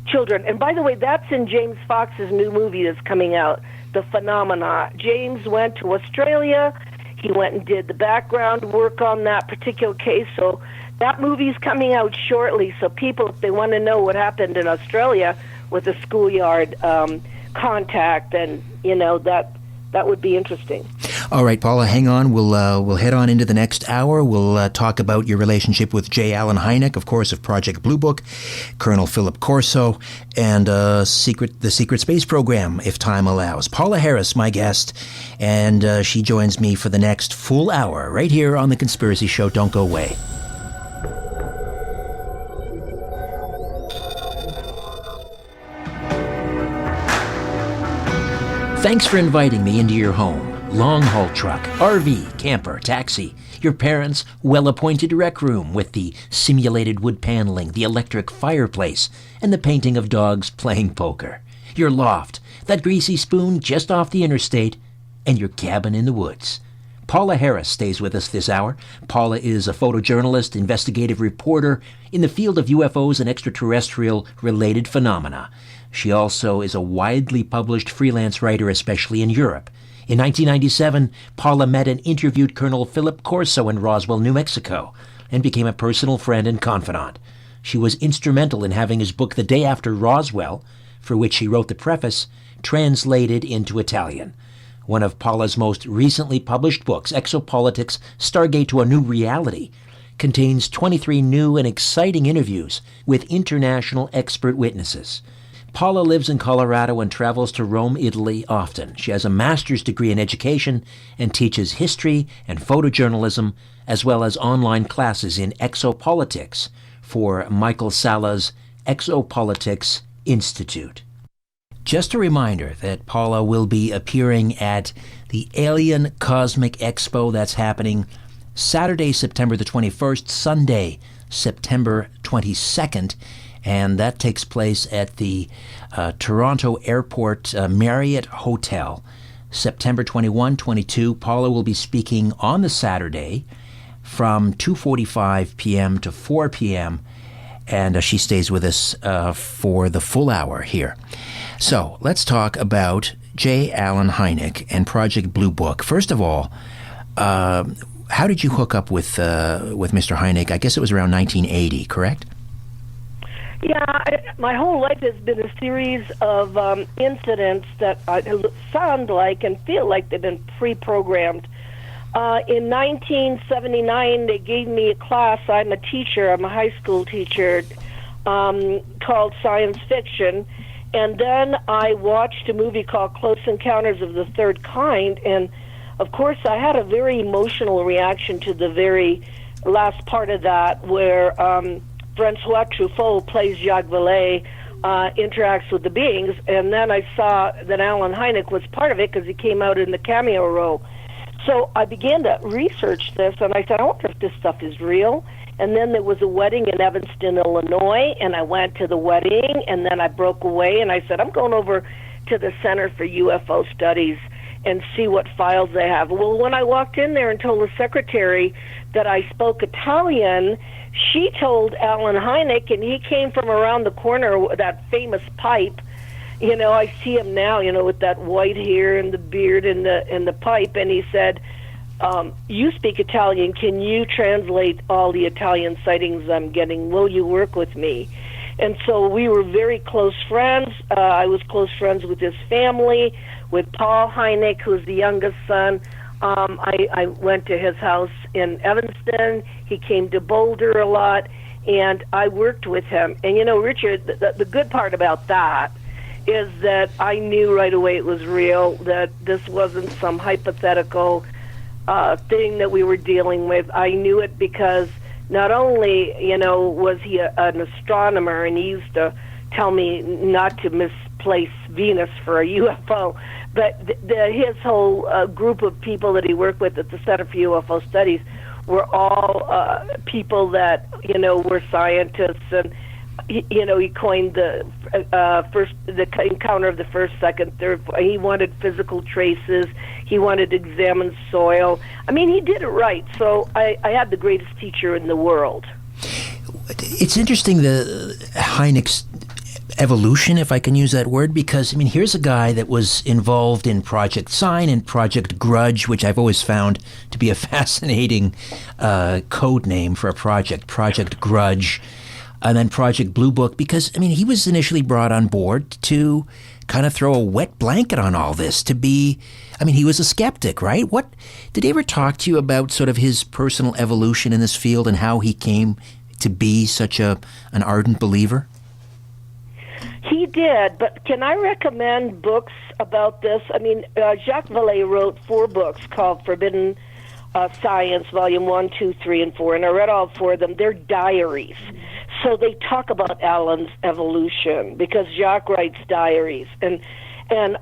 children. And by the way, that's in James Fox's new movie that's coming out, The Phenomena. James went to Australia. He went and did the background work on that particular case. So that movie's coming out shortly. So people, if they want to know what happened in Australia with the schoolyard contact, and that would be interesting. All right, Paula, hang on. We'll head on into the next hour. We'll talk about your relationship with J. Allen Hynek, of course, of Project Blue Book, Colonel Philip Corso, and the Secret Space Program, if time allows. Paula Harris, my guest, and she joins me for the next full hour right here on The Conspiracy Show. Don't go away. Thanks for inviting me into your home. Long-haul truck, RV, camper, taxi, your parents' well-appointed rec room with the simulated wood paneling, the electric fireplace, and the painting of dogs playing poker. Your loft, that greasy spoon just off the interstate, and your cabin in the woods. Paula Harris stays with us this hour. Paula is a photojournalist, investigative reporter in the field of UFOs and extraterrestrial-related phenomena. She also is a widely published freelance writer, especially in Europe. In 1997, Paula met and interviewed Colonel Philip Corso in Roswell, New Mexico, and became a personal friend and confidant. She was instrumental in having his book The Day After Roswell, for which she wrote the preface, translated into Italian. One of Paula's most recently published books, Exopolitics, Stargate to a New Reality, contains 23 new and exciting interviews with international expert witnesses. Paula lives in Colorado and travels to Rome, Italy often. She has a master's degree in education and teaches history and photojournalism, as well as online classes in exopolitics for Michael Sala's Exopolitics Institute. Just a reminder that Paula will be appearing at the Alien Cosmic Expo that's happening Saturday, September the 21st, Sunday, September 22nd, and that takes place at the Toronto Airport Marriott Hotel, September 21, 22. Paula will be speaking on the Saturday from 2:45 p.m. to 4 p.m., and she stays with us for the full hour here. So let's talk about J. Allen Hynek and Project Blue Book. First of all, how did you hook up with Mr. Hynek? I guess it was around 1980, correct? Yeah, my whole life has been a series of incidents that sound like and feel like they've been pre-programmed. In 1979, they gave me a class. I'm a teacher. I'm a high school teacher called Science Fiction. And then I watched a movie called Close Encounters of the Third Kind. And, of course, I had a very emotional reaction to the very last part of that where Francois Truffaut plays Jacques Vallee, interacts with the beings, and then I saw that Allen Hynek was part of it because he came out in the cameo role. So I began to research this, and I said, I wonder if this stuff is real. And then there was a wedding in Evanston, Illinois, and I went to the wedding, and then I broke away, and I said, I'm going over to the Center for UFO Studies and see what files they have. Well, when I walked in there and told the secretary that I spoke Italian, she told Allen Hynek, and he came from around the corner with that famous pipe. I see him now, with that white hair and the beard and the pipe, and he said, you speak Italian. Can you translate all the Italian sightings I'm getting? Will you work with me? And so we were very close friends. I was close friends with his family, with Paul Hynek, who's the youngest son. I went to his house in Evanston. He came to Boulder a lot, and I worked with him. And, Richard, the good part about that is that I knew right away it was real, that this wasn't some hypothetical thing that we were dealing with. I knew it because not only, was he an astronomer, and he used to tell me not to misplace Venus for a UFO, but his whole group of people that he worked with at the Center for UFO Studies were all people that, were scientists. And he coined the encounter of the first, second, third. He wanted physical traces. He wanted to examine soil. I mean, he did it right. So I had the greatest teacher in the world. It's interesting, the Hynek's evolution, if I can use that word, because, I mean, here's a guy that was involved in Project Sign and Project Grudge, which I've always found to be a fascinating code name for a project, Project Grudge, and then Project Blue Book, because, I mean, he was initially brought on board to kind of throw a wet blanket on all this, to be, I mean, he was a skeptic, right? What, did he ever talk to you about sort of his personal evolution in this field and how he came to be such an ardent believer? He did, but can I recommend books about this? I mean, Jacques Vallee wrote 4 books called Forbidden Science, Volume 1, 2, 3, and 4, and I read all 4 of them. They're diaries. So they talk about Alan's evolution, because Jacques writes diaries. And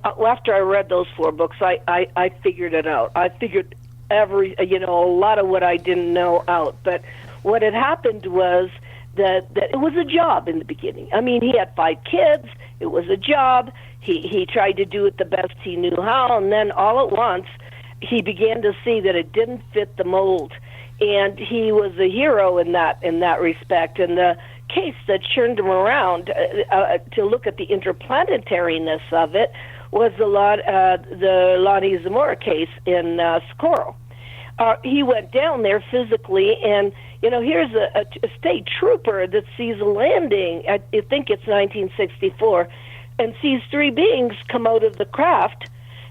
after I read those 4 books, I figured it out. I figured a lot of what I didn't know out. But what had happened was that it was a job in the beginning. I mean, he had 5 kids. It was a job. He tried to do it the best he knew how, and then all at once he began to see that it didn't fit the mold. And he was a hero in that respect. And the case that turned him around to look at the interplanetariness of it was the Lonnie Zamora case in Socorro. He went down there physically, and here's a state trooper that sees a landing. I think it's 1964, and sees 3 beings come out of the craft,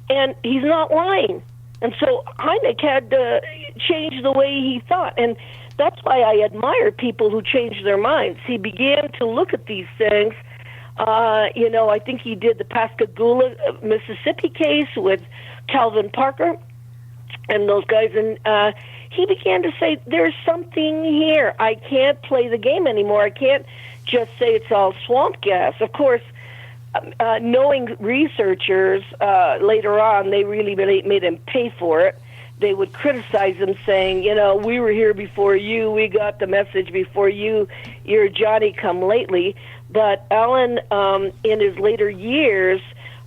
and he's not lying. And so Hynek had to change the way he thought, and that's why I admire people who change their minds. He began to look at these things. I think he did the Pascagoula, Mississippi case with Calvin Parker and those guys, and he began to say, there's something here. I can't play the game anymore. I can't just say it's all swamp gas. Of course, knowing researchers, later on, they really made him pay for it. They would criticize him, saying, we were here before you, we got the message before you, you're Johnny-come-lately. But Alan, in his later years,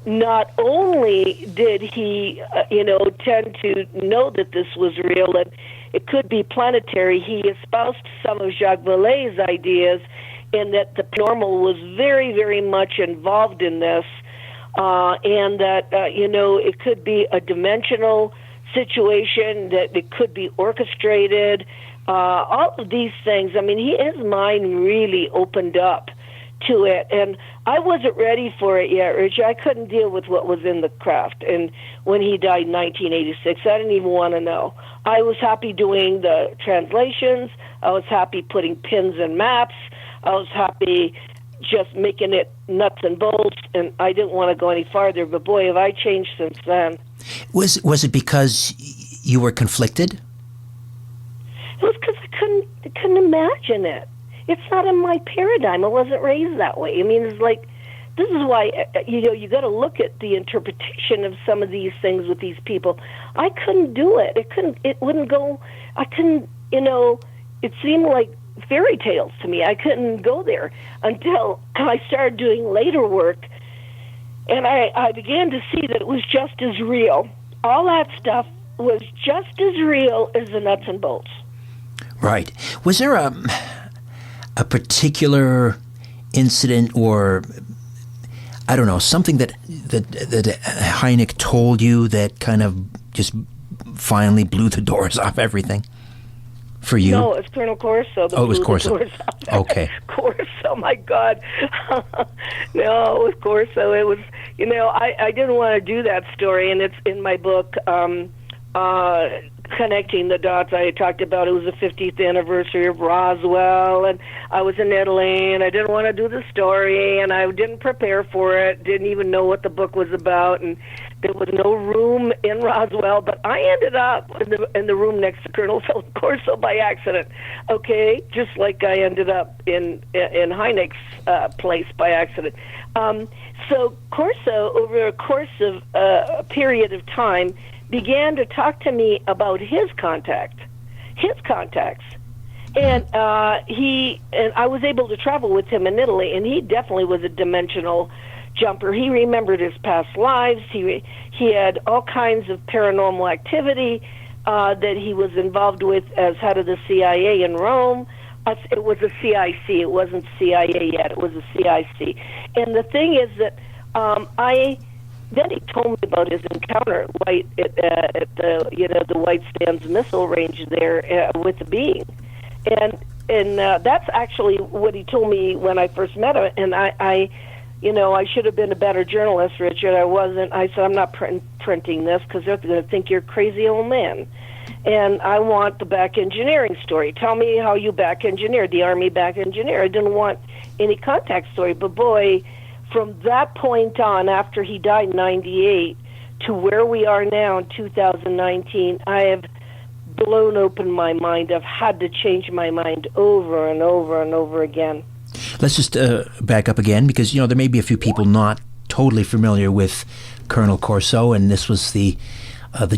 not only did he, tend to know that this was real and it could be planetary, he espoused some of Jacques Vallee's ideas in that the paranormal was very, very much involved in this, and that, it could be a dimensional situation, that it could be orchestrated, all of these things. I mean, his mind really opened up to it, and I wasn't ready for it yet, Rich. I couldn't deal with what was in the craft, and when he died in 1986, I didn't even want to know. I was happy doing the translations. I was happy putting pins and maps. I was happy just making it nuts and bolts, and I didn't want to go any farther, but boy, have I changed since then. Was it because you were conflicted? It was because I couldn't imagine it. It's not in my paradigm. I wasn't raised that way. I mean, it's like, this is why, you got to look at the interpretation of some of these things with these people. I couldn't do it. It wouldn't go, I couldn't, it seemed like fairy tales to me. I couldn't go there until I started doing later work, and I began to see that it was just as real. All that stuff was just as real as the nuts and bolts. Right. Was there a particular incident, or I don't know, something that Hynek told you that kind of just finally blew the doors off everything for you? No, it's Colonel Corso. It was Corso. Okay. Corso, my God. No, it was Corso. It was, I didn't want to do that story, and it's in my book, Connecting the Dots. I talked about it was the 50th anniversary of Roswell, and I was in Italy, and I didn't want to do the story, and I didn't prepare for it, didn't even know what the book was about, and there was no room in Roswell, but I ended up in the room next to Colonel Philip Corso by accident, okay, just like I ended up in Hynek's place by accident. So Corso, over a course of a period of time, began to talk to me about his contacts. And I was able to travel with him in Italy, and he definitely was a dimensional jumper. He remembered his past lives. He had all kinds of paranormal activity that he was involved with as head of the CIA in Rome. It was a CIC. It wasn't CIA yet. It was a CIC. And the thing is that then he told me about his encounter at the White Sands missile range there with the being, and that's actually what he told me when I first met him. And I should have been a better journalist, Richard. I wasn't. I said, I'm not printing this because they're going to think you're a crazy old man. And I want the back engineering story. Tell me how you back engineered, the Army back engineer. I didn't want any contact story. But boy, from that point on, after he died in 98, to where we are now in 2019, I have blown open my mind. I've had to change my mind over and over and over again. Let's just back up again, because there may be a few people not totally familiar with Colonel Corso, and this was the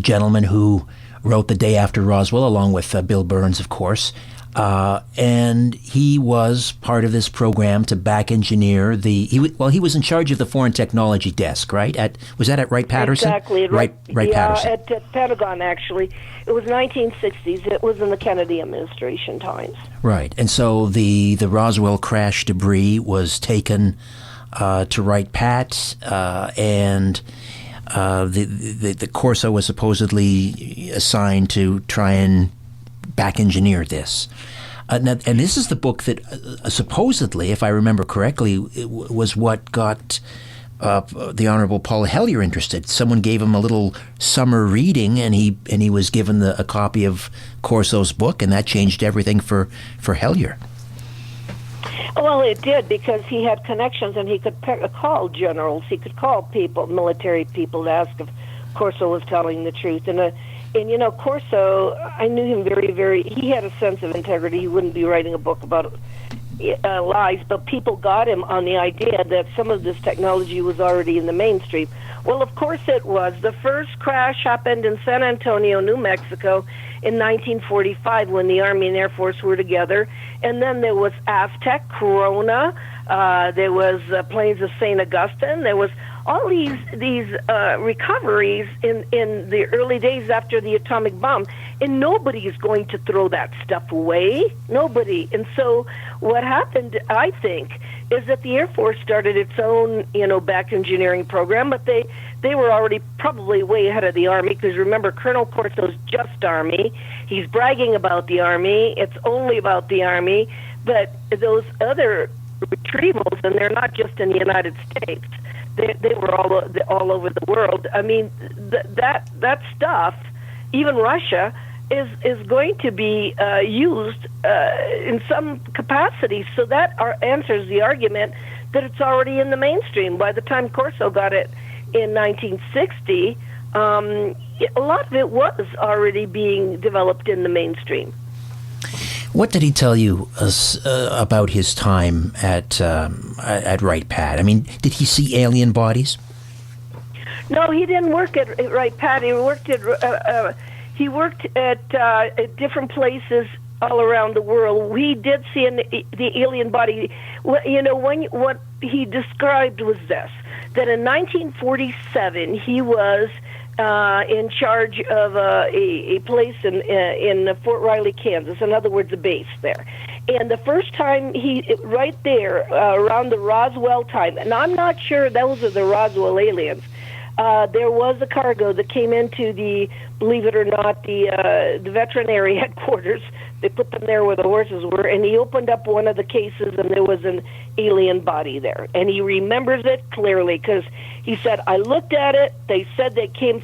gentleman who wrote The Day After Roswell, along with Bill Burns, of course. And he was part of this program to back engineer he was in charge of the Foreign Technology Desk, right? Was that at Wright-Patterson? Exactly. Wright-Patterson. At Pentagon, actually. It was 1960s. It was in the Kennedy administration times. Right. And so the Roswell crash debris was taken to Wright-Pat, and the Corso was supposedly assigned to try and back engineer this. And this is the book that supposedly, if I remember correctly, was what got the Honorable Paula Hellyer interested. Someone gave him a little summer reading, and he was given a copy of Corso's book, and that changed everything for Hellyer. Well, it did, because he had connections, and he could call generals. He could call people, military people, to ask if Corso was telling the truth. And Corso, I knew him very, very. He had a sense of integrity. He wouldn't be writing a book about lies, but people got him on the idea that some of this technology was already in the mainstream. Well, of course it was. The first crash happened in San Antonio, New Mexico, in 1945, when the Army and Air Force were together. And then there was Aztec, Corona, there was planes of St. Augustine, there was all these recoveries in the early days after the atomic bomb, and nobody is going to throw that stuff away. Nobody. And so what happened, I think, is that the Air Force started its own, back engineering program, but they were already probably way ahead of the Army, because remember, Colonel Corso's just Army. He's bragging about the Army. It's only about the Army. But those other retrievals, and they're not just in the United States, they were all over the world. I mean, that stuff, even Russia, is going to be used in some capacity. So that answers the argument that it's already in the mainstream. By the time Corso got it in 1960, a lot of it was already being developed in the mainstream. What did he tell you about his time at Wright-Pat? I mean, did he see alien bodies? No, he didn't work at Wright-Pat. He worked at different places all around the world. We did see the alien body. What he described was this: that in 1947 he was in charge of a place in Fort Riley, Kansas. In other words, a base there. And the first time right there around the Roswell time, and I'm not sure those are the Roswell aliens. There was a cargo that came into believe it or not, the veterinary headquarters. They put them there where the horses were, and he opened up one of the cases, and there was an alien body there. And he remembers it clearly, because he said, I looked at it, they said they came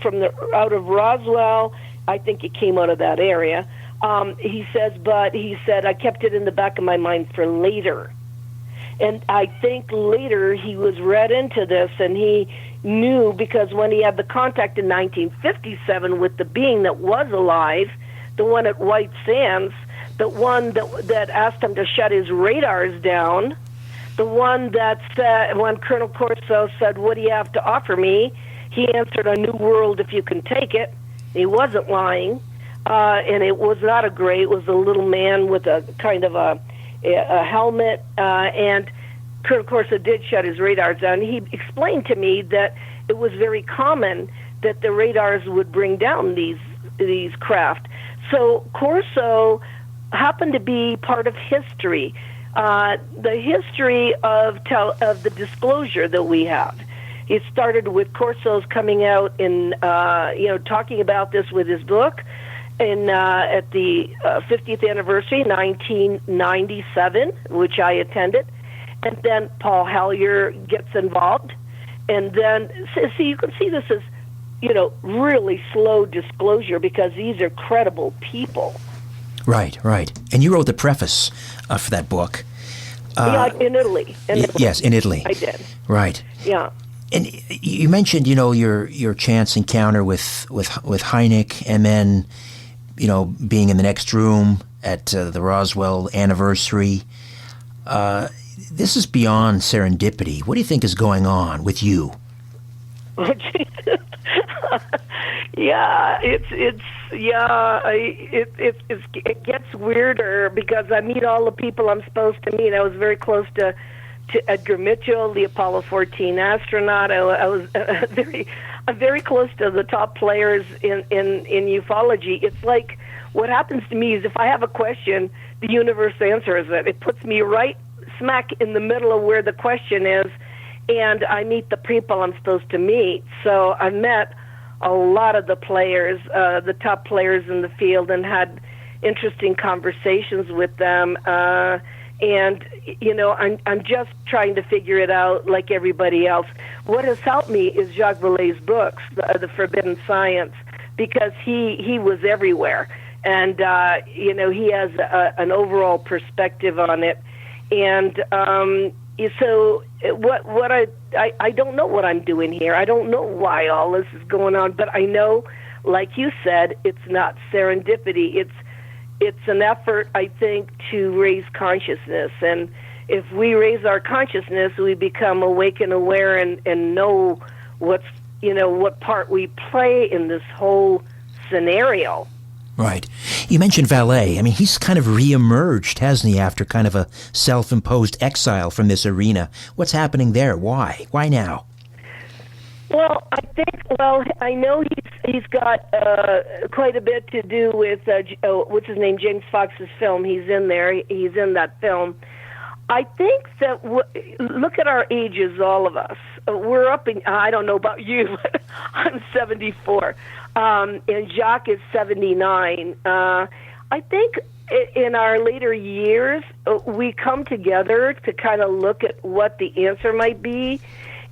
out of Roswell, I think it came out of that area. He said, I kept it in the back of my mind for later. And I think later he was read into this, and he knew, because when he had the contact in 1957 with the being that was alive, the one at White Sands, the one that asked him to shut his radars down, the one that said, when Colonel Corso said, what do you have to offer me? He answered, a new world if you can take it. He wasn't lying. and it was not a gray. It was a little man with a kind of a helmet, and Philip Corso did shut his radars down. He explained to me that it was very common that the radars would bring down these craft. So Corso happened to be part of history, the history of the disclosure that we have. It started with Corso's coming out and talking about this with his book at the 50th anniversary, 1997, which I attended, and then Paul Hellyer gets involved, and then you can see this as really slow disclosure because these are credible people. Right. And you wrote the preface for that book. In Italy. Yes, in Italy. I did. Right. Yeah. And you mentioned, your chance encounter with Hynek, and then, being in the next room at the Roswell anniversary. This is beyond serendipity. What do you think is going on with you? Yeah, it gets weirder because I meet all the people I'm supposed to meet. I was very close to Edgar Mitchell, the Apollo 14 astronaut. I was very close to the top players in ufology. It's like what happens to me is if I have a question, the universe answers it. It puts me right smack in the middle of where the question is, and I meet the people I'm supposed to meet. So I met a lot of the players, the top players in the field, and had interesting conversations with them. And I'm just trying to figure it out like everybody else. What has helped me is Jacques Vallee's books, The Forbidden Science, because he was everywhere, and he has an overall perspective on it. And so what I don't know what I'm doing here. I don't know why all this is going on, but I know, like you said, it's not serendipity. It's an effort, I think, to raise consciousness. And if we raise our consciousness, we become awake and aware and know what part we play in this whole scenario. Right. You mentioned Vallee. I mean, he's kind of reemerged, hasn't he, after kind of a self-imposed exile from this arena. What's happening there? Why? Why now? Well, I know he's got quite a bit to do with what's his name, James Fox's film. He's in there. He's in that film. I think that look at our ages, all of us. We're up in. I don't know about you, but I'm 74, and Jacques is 79. I think in our later years we come together to kind of look at what the answer might be.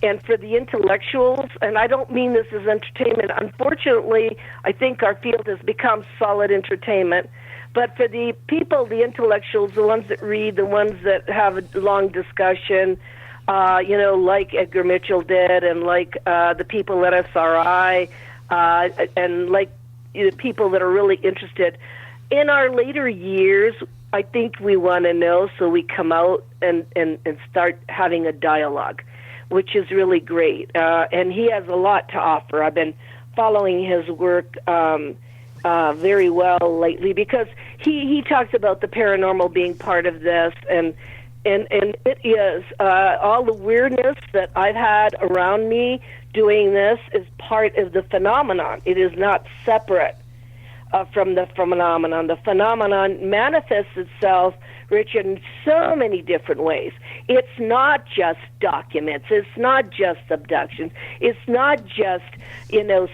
And for the intellectuals, and I don't mean this as entertainment, unfortunately, I think our field has become solid entertainment. But for the people, the intellectuals, the ones that read, the ones that have a long discussion, like Edgar Mitchell did, and like the people at SRI, and like the people that are really interested. In our later years, I think we want to know, so we come out and start having a dialogue, which is really great. And he has a lot to offer. I've been following his work very well lately because he talks about the paranormal being part of this, and it is. All the weirdness that I've had around me doing this is part of the phenomenon. It is not separate from the phenomenon. The phenomenon manifests itself, Richard, in so many different ways. It's not just documents. It's not just abductions. It's not just,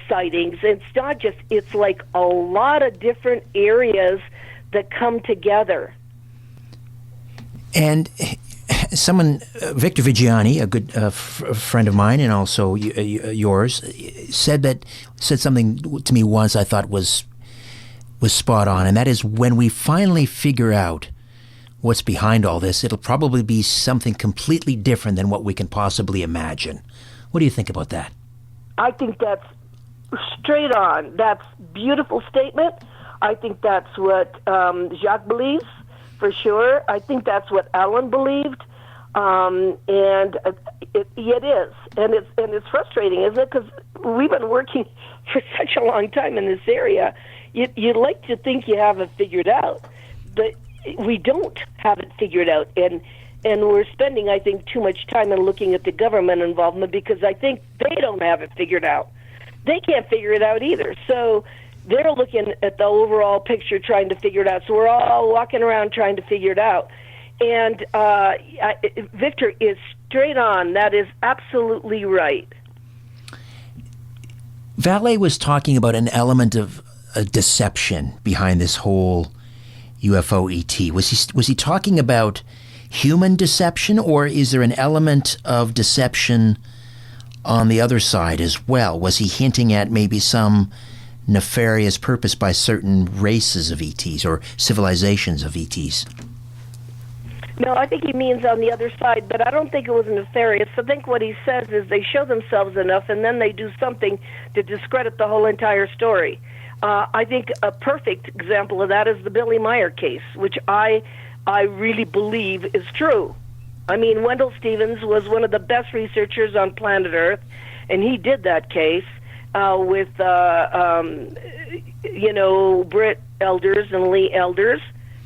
sightings. It's not just, it's like a lot of different areas that come together. And someone, Victor Vigiani, a good friend of mine and also yours, said something to me once I thought was spot on, and that is when we finally figure out what's behind all this, it'll probably be something completely different than what we can possibly imagine. What do you think about that? I think that's straight on. That's a beautiful statement. I think that's what Jacques believes, for sure. I think that's what Alan believed. And it is. And it's frustrating, isn't it? Because we've been working for such a long time in this area, you'd like to think you have it figured out, but we don't have it figured out. And we're spending, I think, too much time in looking at the government involvement because I think they don't have it figured out. They can't figure it out either. So they're looking at the overall picture, trying to figure it out. So we're all walking around trying to figure it out. And Victor is straight on. That is absolutely right. Vallee was talking about an element of a deception behind this whole UFO ET. Was he talking about human deception, or is there an element of deception on the other side as well? Was he hinting at maybe some nefarious purpose by certain races of ETs or civilizations of ETs? No, I think he means on the other side, but I don't think it was nefarious. I think what he says is they show themselves enough, and then they do something to discredit the whole entire story. I think a perfect example of that is the Billy Meyer case, which I really believe is true. I mean, Wendell Stevens was one of the best researchers on planet Earth, and he did that case with, Britt Elders and Lee Elders.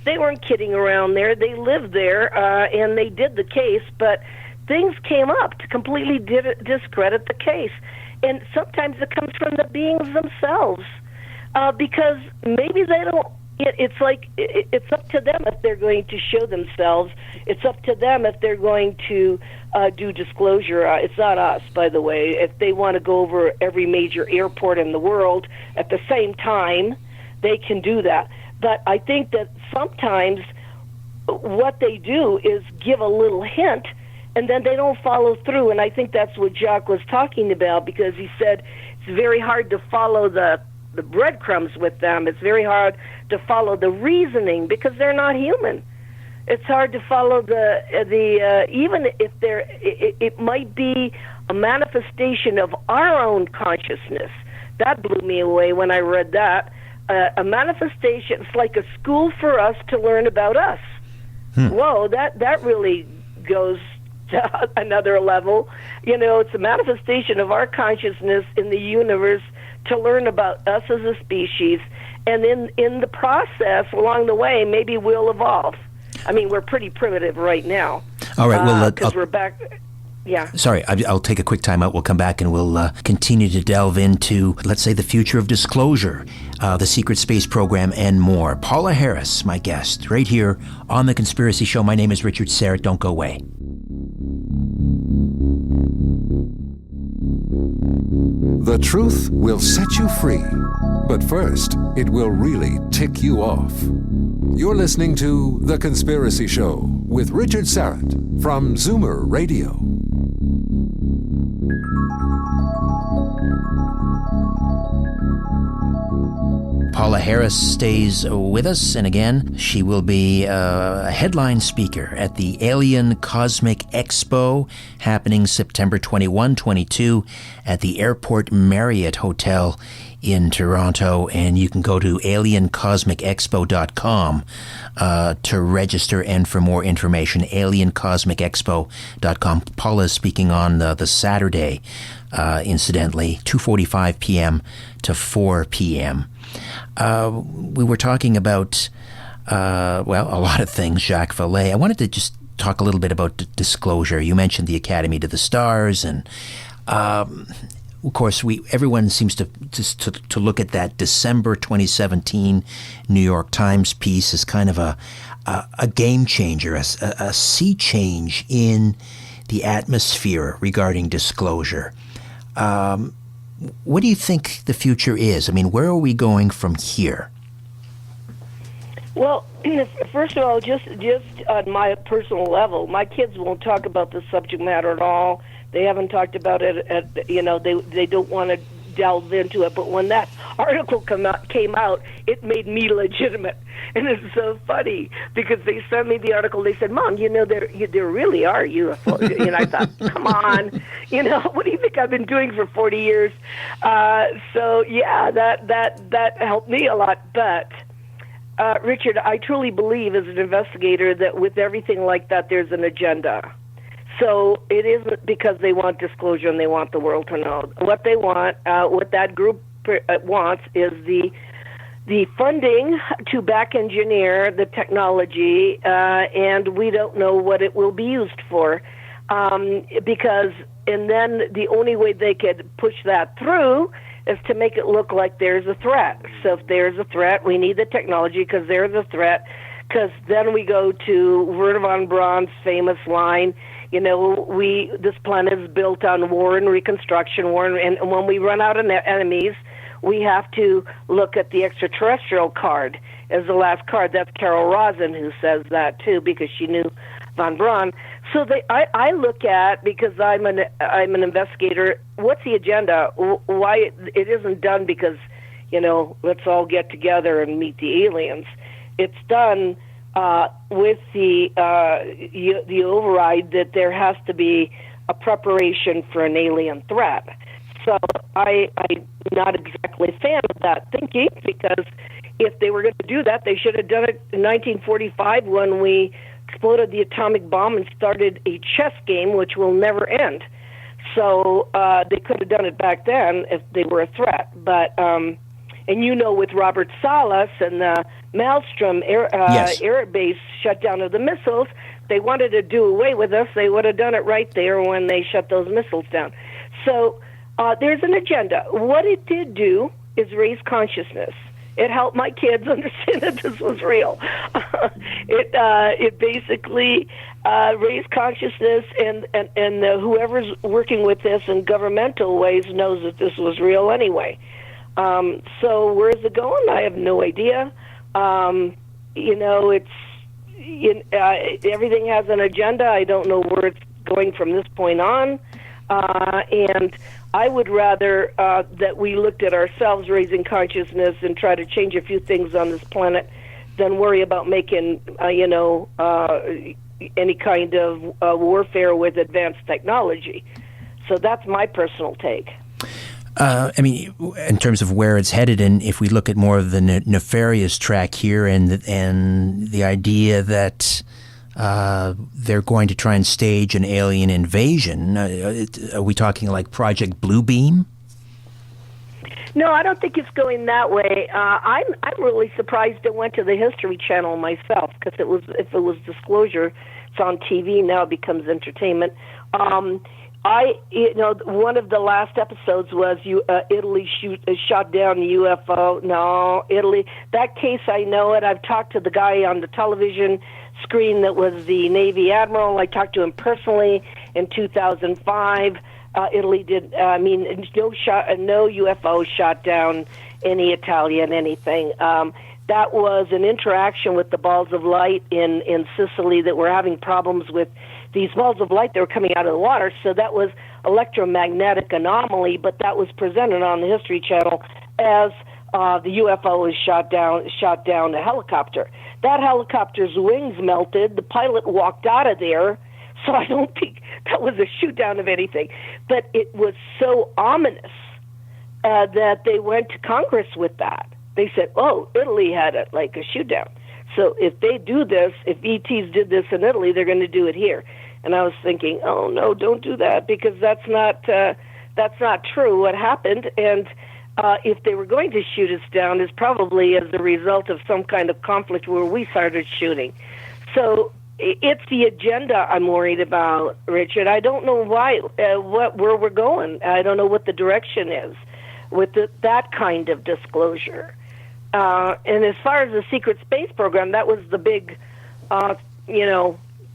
They weren't kidding around there. They lived there, and they did the case, but things came up to completely discredit the case. And sometimes it comes from the beings themselves, because maybe they don't. It's like it's up to them if they're going to show themselves. It's up to them if they're going to do disclosure. It's not us, by the way. If they want to go over every major airport in the world at the same time, they can do that. But I think that sometimes what they do is give a little hint, and then they don't follow through. And I think that's what Jacques was talking about, because he said it's very hard to follow the breadcrumbs with them. It's very hard to follow the reasoning because they're not human. It's hard to follow the even if it might be a manifestation of our own consciousness. That blew me away when I read that. A manifestation, it's like a school for us to learn about us. Whoa, that really goes to another level. It's a manifestation of our consciousness in the universe to learn about us as a species. And in the process, along the way, maybe we'll evolve. I mean, we're pretty primitive right now. All right, well, because we're back. Yeah. Sorry, I'll take a quick time out. We'll come back and we'll continue to delve into, let's say, the future of disclosure, the secret space program, and more. Paula Harris, my guest, right here on The Conspiracy Show. My name is Richard Serrett. Don't go away. The truth will set you free, but first, it will really tick you off. You're listening to The Conspiracy Show with Richard Serrett from Zoomer Radio. Paula Harris stays with us, and again, she will be a headline speaker at the Alien Cosmic Expo happening September 21-22 at the Airport Marriott Hotel in Toronto, and you can go to aliencosmicexpo.com to register and for more information, aliencosmicexpo.com. Paula is speaking on the Saturday, incidentally, 2:45 p.m. to 4 p.m. We were talking about, a lot of things, Jacques Vallee. I wanted to just talk a little bit about disclosure. You mentioned the Academy to the Stars, and of course, everyone seems to look at that December 2017 New York Times piece as kind of a game changer, a sea change in the atmosphere regarding disclosure. What do you think the future is? I mean, where are we going from here? Well, first of all, just on my personal level, my kids won't talk about the subject matter at all. They haven't talked about it. They don't want to delve into it. But when that article came out, it made me legitimate, and it's so funny because they sent me the article. They said, "Mom, there really are UFOs." And I thought, "Come on, what do you think I've been doing for 40 years?" So yeah, that helped me a lot. But Richard, I truly believe as an investigator that with everything like that, there's an agenda. So it isn't because they want disclosure and they want the world to know. What they want, what that group wants, is the funding to back engineer the technology, and we don't know what it will be used for. And then the only way they could push that through is to make it look like there's a threat. So if there's a threat, we need the technology because there's a threat, because then we go to Wernher von Braun's famous line, this planet is built on war and reconstruction, and when we run out of enemies, we have to look at the extraterrestrial card as the last card. That's Carol Rosin who says that too, because she knew von Braun. So I look at, because I'm an investigator, what's the agenda? Why it isn't done because, let's all get together and meet the aliens. It's done with the override that there has to be a preparation for an alien threat. So I'm not exactly a fan of that thinking, because if they were going to do that, they should have done it in 1945 when we exploded the atomic bomb and started a chess game which will never end. So they could have done it back then if they were a threat. But with Robert Salas and the Maelstrom air base shutdown of the missiles, they wanted to do away with us. They would have done it right there when they shut those missiles down. So there's an agenda. What it did do is raise consciousness. It helped my kids understand that this was real. It basically raised consciousness, and whoever's working with this in governmental ways knows that this was real anyway. So where's it going? I have no idea. Everything has an agenda. I don't know where it's going from this point on. And I would rather that we looked at ourselves raising consciousness and try to change a few things on this planet than worry about making, any kind of warfare with advanced technology. So that's my personal take. In terms of where it's headed, and if we look at more of the nefarious track here, and the idea that they're going to try and stage an alien invasion, are we talking like Project Bluebeam? No, I don't think it's going that way. I'm really surprised it went to the History Channel myself, because if it was disclosure, it's on TV now. It becomes entertainment. One of the last episodes was Italy shot down the UFO. No, Italy. That case, I know it. I've talked to the guy on the television screen that was the Navy admiral. I talked to him personally in 2005. Italy did. No UFO shot down any Italian anything. That was an interaction with the balls of light in Sicily that were having problems with these balls of light that were coming out of the water. So that was electromagnetic anomaly, but that was presented on the History Channel as the UFO was shot down a helicopter. That helicopter's wings melted. The pilot walked out of there. So I don't think that was a shoot down of anything. But it was so ominous that they went to Congress with that. They said, oh, Italy had it like a shoot down. So if they do this, if ETs did this in Italy, they're going to do it here. And I was thinking, oh no, don't do that, because that's not true. What happened, and if they were going to shoot us down, is probably as a result of some kind of conflict where we started shooting. So it's the agenda I'm worried about, Richard. I don't know where we're going. I don't know what the direction is with that kind of disclosure. And as far as the secret space program, that was the big,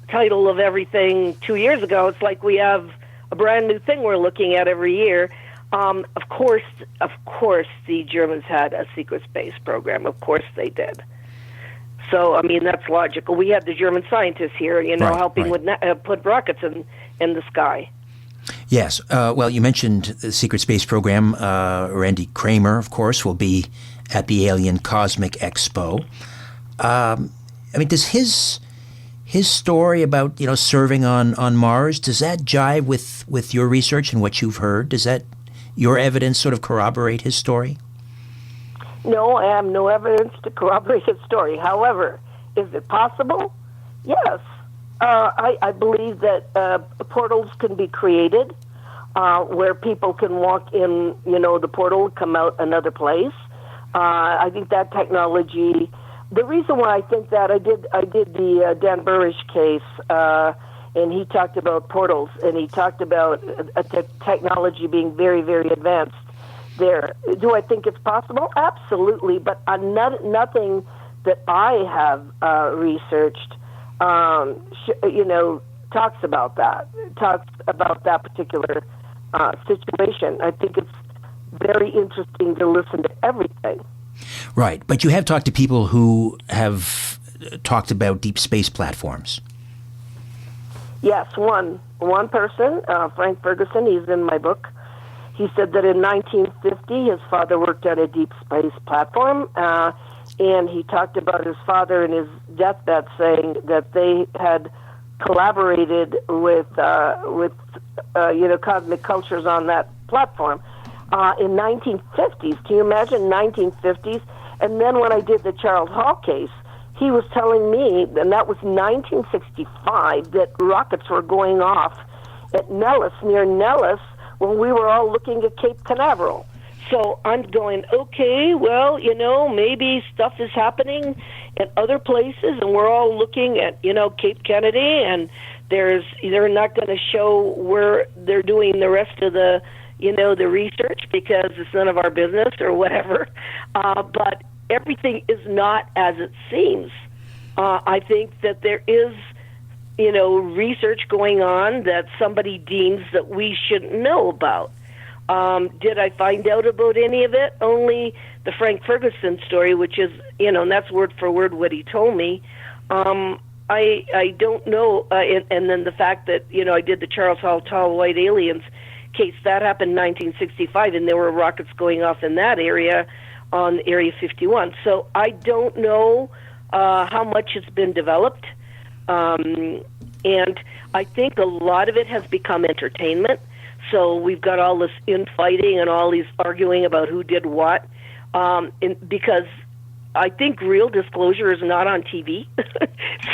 title of everything 2 years ago. It's like we have a brand new thing we're looking at every year. Of course, the Germans had a secret space program. Of course they did. So, that's logical. We had the German scientists here, helping with put rockets in the sky. Yes. Well, you mentioned the secret space program. Randy Kramer, of course, will be at the Alien Cosmic Expo. Does his story about serving on Mars, does that jive with your research and what you've heard? Does that your evidence sort of corroborate his story? No, I have no evidence to corroborate his story. However, is it possible? Yes. I believe that portals can be created where people can walk in, the portal, come out another place. I think that technology. The reason why I think that I did the Dan Burrish case, and he talked about portals, and he talked about technology being very, very advanced there. Do I think it's possible? Absolutely, but nothing that I have researched, talks about that particular situation. I think it's very interesting to listen to everything. Right, but you have talked to people who have talked about deep space platforms. Yes, one person, Frank Ferguson, he's in my book. He said that in 1950 his father worked at a deep space platform, and he talked about his father in his deathbed saying that they had collaborated with cosmic cultures on that platform. In 1950s, can you imagine 1950s? And then when I did the Charles Hall case, he was telling me, and that was 1965, that rockets were going off at Nellis, near Nellis, when we were all looking at Cape Canaveral. So I'm going, okay, well, maybe stuff is happening in other places, and we're all looking at, Cape Kennedy, and they're not going to show where they're doing the rest of the the research because it's none of our business or whatever. But everything is not as it seems. I think that there is, research going on that somebody deems that we shouldn't know about. Did I find out about any of it? Only the Frank Ferguson story, which is, and that's word for word what he told me. I don't know. And then the fact that, I did the Charles Hall Tall White Aliens case, that happened in 1965, and there were rockets going off in that area on Area 51. So I don't know how much has been developed. And I think a lot of it has become entertainment. So we've got all this infighting and all these arguing about who did what, because I think real disclosure is not on TV.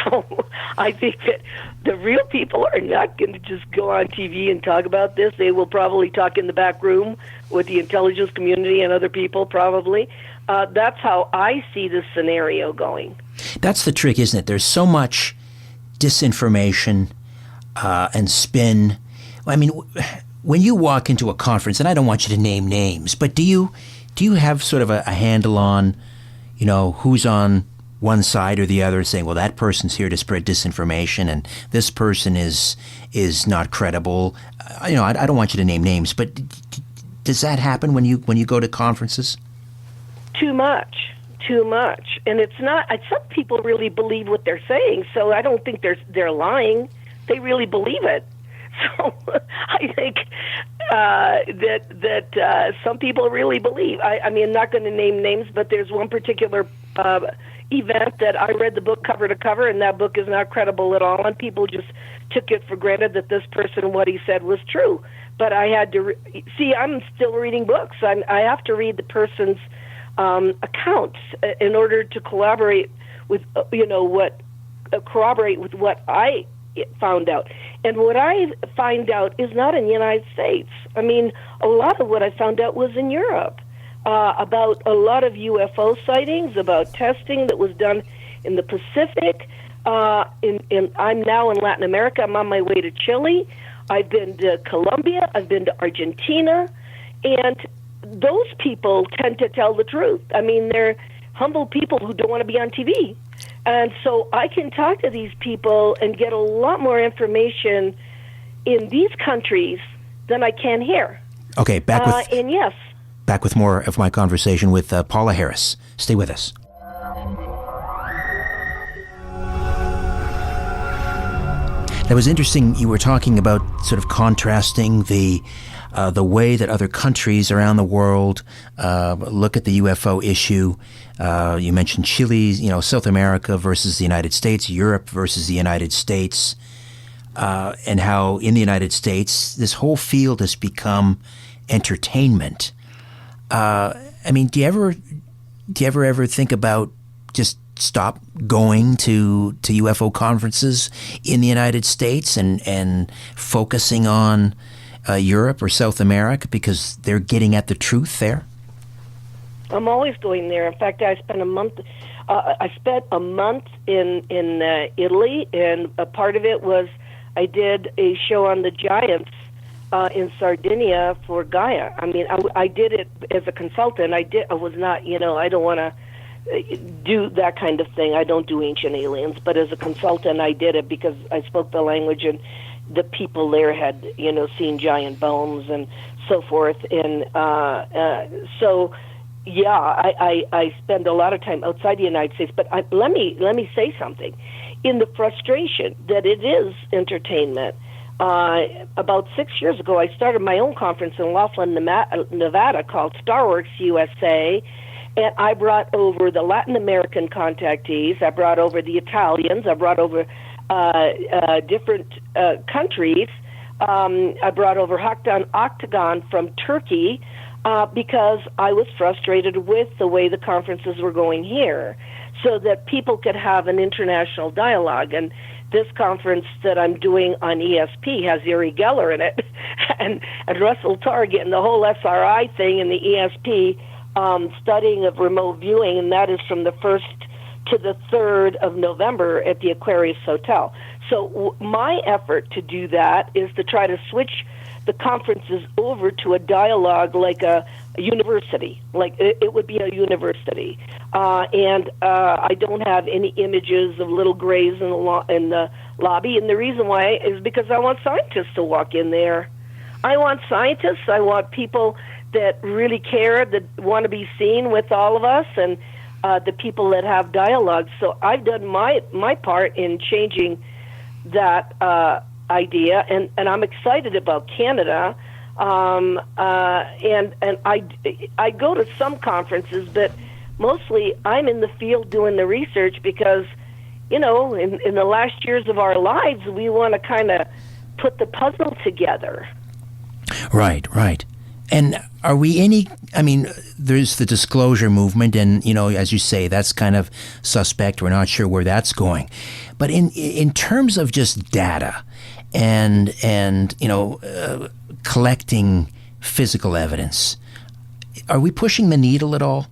So I think that the real people are not going to just go on TV and talk about this. They will probably talk in the back room with the intelligence community and other people, probably. That's how I see this scenario going. That's the trick, isn't it? There's so much disinformation and spin. I mean, when you walk into a conference, and I don't want you to name names, but do you have sort of a handle on, who's on one side or the other, saying, well, that person's here to spread disinformation and this person is not credible? I don't want you to name names, but does that happen when you go to conferences? Too much. And it's not, some people really believe what they're saying, so I don't think they're lying. They really believe it. So I think that some people really believe. I mean, I'm not going to name names, but there's one particular event that I read the book cover to cover, and that book is not credible at all, and people just took it for granted that this person, what he said was true. But I had to see. I'm still reading books. I have to read the person's accounts in order to collaborate with corroborate with what I found out. And what I find out is not in the United States. I mean, a lot of what I found out was in Europe, about a lot of UFO sightings, about testing that was done in the Pacific. I'm now in Latin America. I'm on my way to Chile. I've been to Colombia. I've been to Argentina. And those people tend to tell the truth. I mean, they're humble people who don't want to be on TV. And so I can talk to these people and get a lot more information in these countries than I can here. Okay, back with more of my conversation with Paula Harris. Stay with us. That was interesting. You were talking about sort of contrasting the way that other countries around the world look at the UFO issue. You mentioned Chile, South America versus the United States, Europe versus the United States, and how in the United States this whole field has become entertainment. I mean, do you ever think about just stop going to UFO conferences in the United States and focusing on Europe or South America because they're getting at the truth there? I'm always going there. In fact, I spent a month. I spent a month in Italy, and a part of it was I did a show on the giants in Sardinia for Gaia. I mean, I did it as a consultant. I was not, I don't want to do that kind of thing. I don't do ancient aliens, but as a consultant, I did it because I spoke the language, and the people there had, seen giant bones and so forth. And so, yeah, I spend a lot of time outside the United States. But let me say something. In the frustration that it is entertainment, about 6 years ago, I started my own conference in Laughlin, Nevada, called Starworks USA. And I brought over the Latin American contactees. I brought over the Italians. I brought over different countries. I brought over Octagon from Turkey because I was frustrated with the way the conferences were going here, so that people could have an international dialogue. And this conference that I'm doing on ESP has Uri Geller in it, and Russell Target and the whole SRI thing and the ESP studying of remote viewing, and that is from the 1st to the 3rd of November at the Aquarius Hotel. So my effort to do that is to try to switch the conferences over to a dialogue like a university, like it would be a university. And I don't have any images of little grays in the lobby, and the reason why is because I want scientists to walk in there. I want scientists, I want people that really care, that want to be seen with all of us, and the people that have dialogue. So I've done my part in changing that idea, and I'm excited about Canada. And I go to some conferences, but mostly I'm in the field doing the research because, in the last years of our lives, we want to kind of put the puzzle together. Right. And are we there's the disclosure movement, and, as you say, that's kind of suspect. We're not sure where that's going. But in terms of just data and collecting physical evidence, are we pushing the needle at all?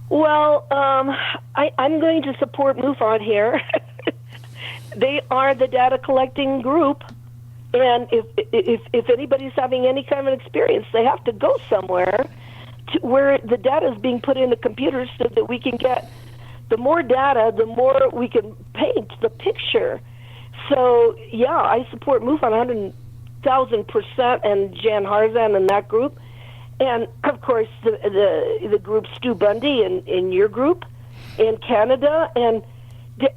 Well, I'm going to support MUFON here. They are the data collecting group. And if anybody's having any kind of experience, they have to go somewhere where the data is being put in the computers so that we can get the more data, the more we can paint the picture. So, yeah, I support MUFON 100,000%, and Jan Harzan and that group. And, of course, the group Stu Bundy in your group in Canada. And,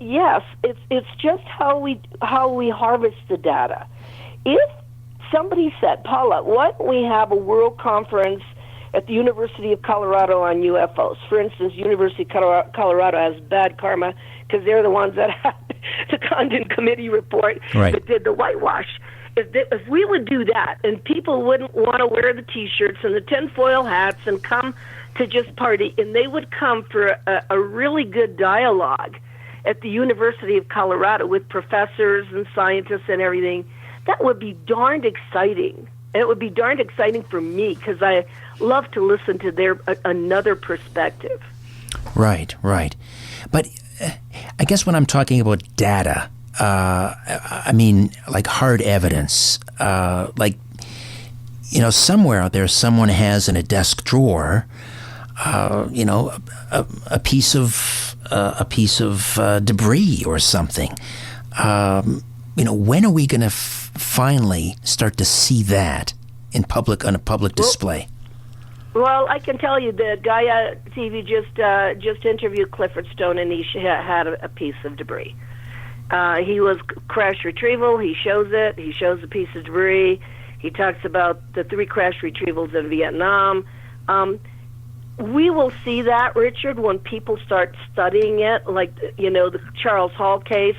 yes, it's just how we harvest the data. If somebody said, Paula, why don't we have a world conference at the University of Colorado on UFOs? For instance, University of Colorado has bad karma because they're the ones that had the Condon Committee report that did the whitewash. If we would do that, and people wouldn't want to wear the T-shirts and the tinfoil hats and come to just party, and they would come for a really good dialogue at the University of Colorado with professors and scientists and everything, that would be darned exciting. And it would be darned exciting for me because I love to listen to their another perspective. Right. But I guess when I'm talking about data, I mean like hard evidence, somewhere out there someone has in a desk drawer, a piece of debris or something. When are we going to finally start to see that in public, on a public display? Well, I can tell you that Gaia TV just interviewed Clifford Stone, and he had a piece of debris. He was crash retrieval. He shows it. He shows a piece of debris. He talks about the 3 crash retrievals in Vietnam. We will see that, Richard, when people start studying it, like, the Charles Hall case,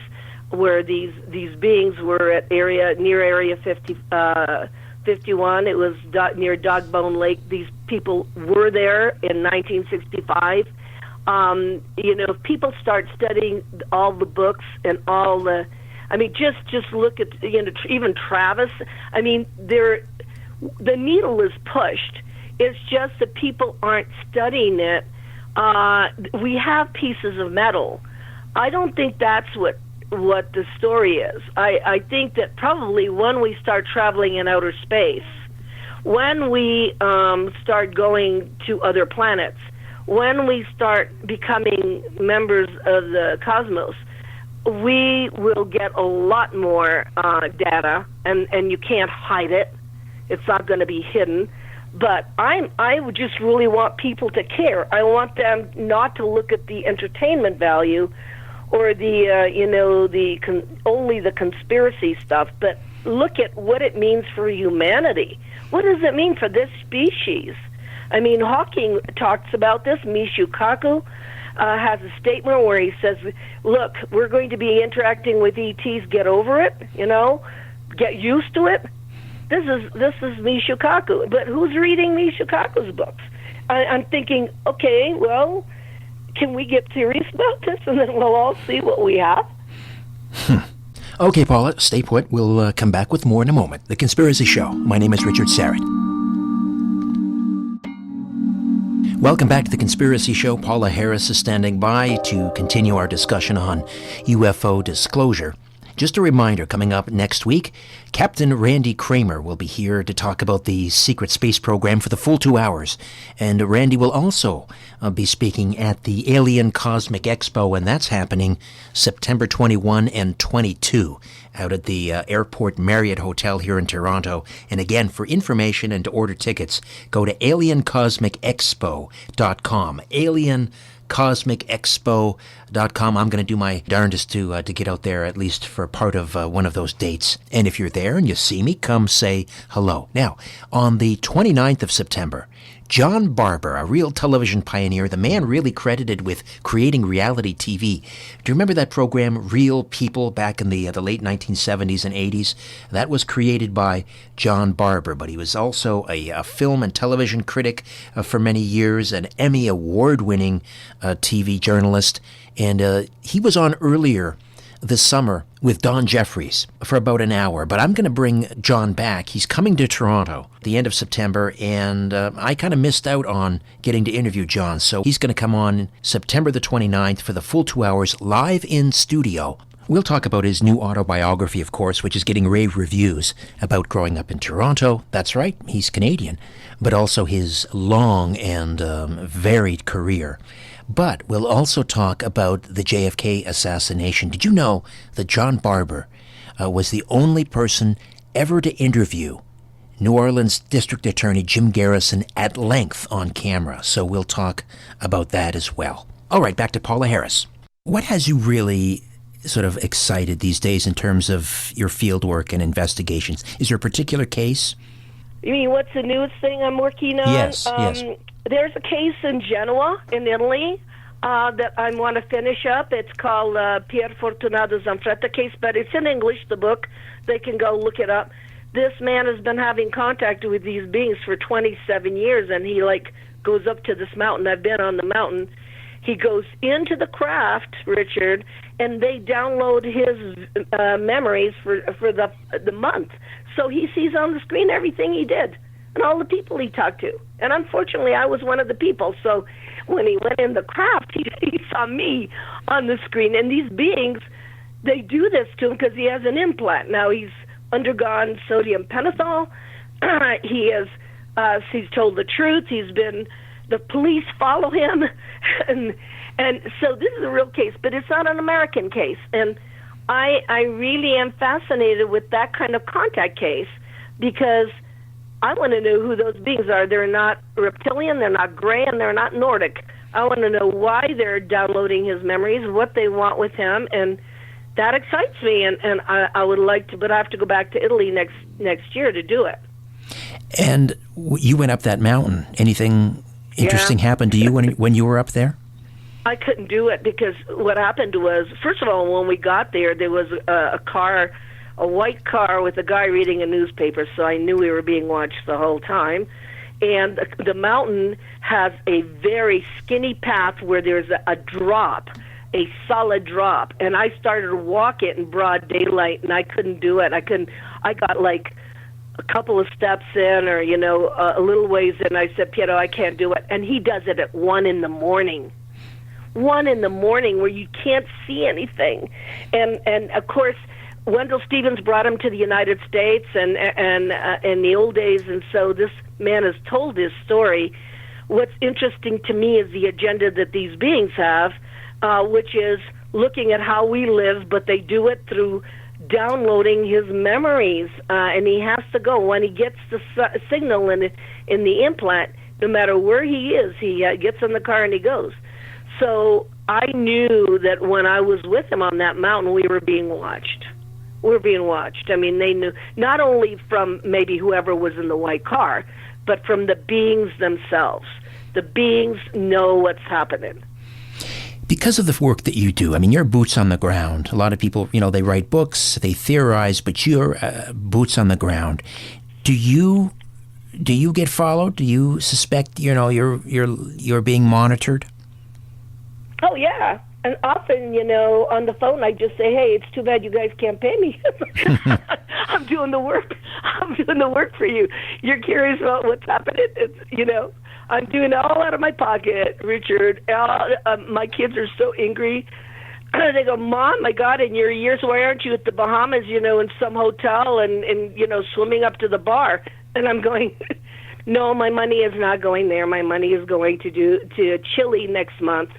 where these beings were at near Area 51. It was near Dogbone Lake. These people were there in 1965. If people start studying all the books and all the, just look at, even Travis. The needle is pushed. It's just that people aren't studying it. We have pieces of metal. I don't think that's what the story is. I think that probably when we start traveling in outer space, when we start going to other planets, when we start becoming members of the cosmos, we will get a lot more data, and you can't hide it. It's not going to be hidden. But I would just really want people to care. I want them not to look at the entertainment value or only the conspiracy stuff, but look at what it means for humanity. What does it mean for this species? I mean, Hawking talks about this. Michio Kaku has a statement where he says, look, we're going to be interacting with ETs, get over it, get used to it. This is Michio Kaku. But who's reading Michio Kaku's books? I'm thinking, okay, well, can we get serious about this, and then we'll all see what we have? Okay, Paula, stay put. We'll come back with more in a moment. The Conspiracy Show. My name is Richard Serrett. Welcome back to The Conspiracy Show. Paula Harris is standing by to continue our discussion on UFO disclosure. Just a reminder, coming up next week, Captain Randy Kramer will be here to talk about the secret space program for the full 2 hours. And Randy will also be speaking at the Alien Cosmic Expo, and that's happening September 21 and 22 out at the Airport Marriott Hotel here in Toronto. And again, for information and to order tickets, go to aliencosmicexpo.com. aliencosmicexpo.com. I'm going to do my darndest to get out there at least for part of one of those dates. And if you're there and you see me, come say hello. Now, on the 29th of September, John Barber, a real television pioneer, the man really credited with creating reality TV. Do you remember that program, Real People, back in the late 1970s and 80s? That was created by John Barber, but he was also a film and television critic for many years, an Emmy award-winning TV journalist, and he was on earlier this summer with Don Jeffries for about an hour. But I'm going to bring John back. He's coming to Toronto at the end of September, and I kind of missed out on getting to interview John. So he's going to come on September the 29th for the full 2 hours live in studio. We'll talk about his new autobiography, of course, which is getting rave reviews about growing up in Toronto. That's right, he's Canadian, but also his long and varied career. But we'll also talk about the JFK assassination. Did you know that John Barber was the only person ever to interview New Orleans District Attorney Jim Garrison at length on camera? So we'll talk about that as well. All right, back to Paula Harris. What has you really sort of excited these days in terms of your field work and investigations? Is there a particular case? You mean what's the newest thing I'm working on? Yes, yes. There's a case in Genoa, in Italy, that I want to finish up. It's called Pier Fortunato Zanfretta case, but it's in English, the book. They can go look it up. This man has been having contact with these beings for 27 years, and he, goes up to this mountain. I've been on the mountain. He goes into the craft, Richard, and they download his memories for the month. So he sees on the screen everything he did and all the people he talked to. And unfortunately, I was one of the people. So when he went in the craft, he saw me on the screen. And these beings, they do this to him because he has an implant. Now he's undergone sodium pentothal. He's told the truth. The police follow him. and so this is a real case, but it's not an American case. And I really am fascinated with that kind of contact case because I want to know who those beings are. They're not reptilian, they're not gray, and they're not Nordic. I want to know why they're downloading his memories, what they want with him, and that excites me. And I would like to, but I have to go back to Italy next year to do it. And you went up that mountain. Anything interesting happened to you when you were up there? I couldn't do it because what happened was, first of all, when we got there was a white car with a guy reading a newspaper, so I knew we were being watched the whole time. And the mountain has a very skinny path where there's a drop, a solid drop. And I started to walk it in broad daylight, and I couldn't do it. I got a couple of steps in, or a little ways in, I said, Piero, I can't do it, and he does it at 1 in the morning. 1 in the morning, where you can't see anything, and of course, Wendell Stevens brought him to the United States, and in the old days, and so this man has told his story. What's interesting to me is the agenda that these beings have, which is looking at how we live, but they do it through downloading his memories, and he has to go when he gets the signal in the implant. No matter where he is, he gets in the car and he goes. So I knew that when I was with him on that mountain, we were being watched. We were being watched. I mean, they knew, not only from maybe whoever was in the white car, but from the beings themselves. The beings know what's happening. Because of the work that you do, I mean, you're boots on the ground. A lot of people, they write books, they theorize, but you're boots on the ground. Do you get followed? Do you suspect, you're being monitored? Oh, yeah. And often, on the phone, I just say, hey, it's too bad you guys can't pay me. I'm doing the work. I'm doing the work for you. You're curious about what's happening. It's, I'm doing it all out of my pocket, Richard. My kids are so angry. They go, Mom, my God, in your years, why aren't you at the Bahamas, in some hotel and swimming up to the bar? And I'm going, no, my money is not going there. My money is going to Chile next month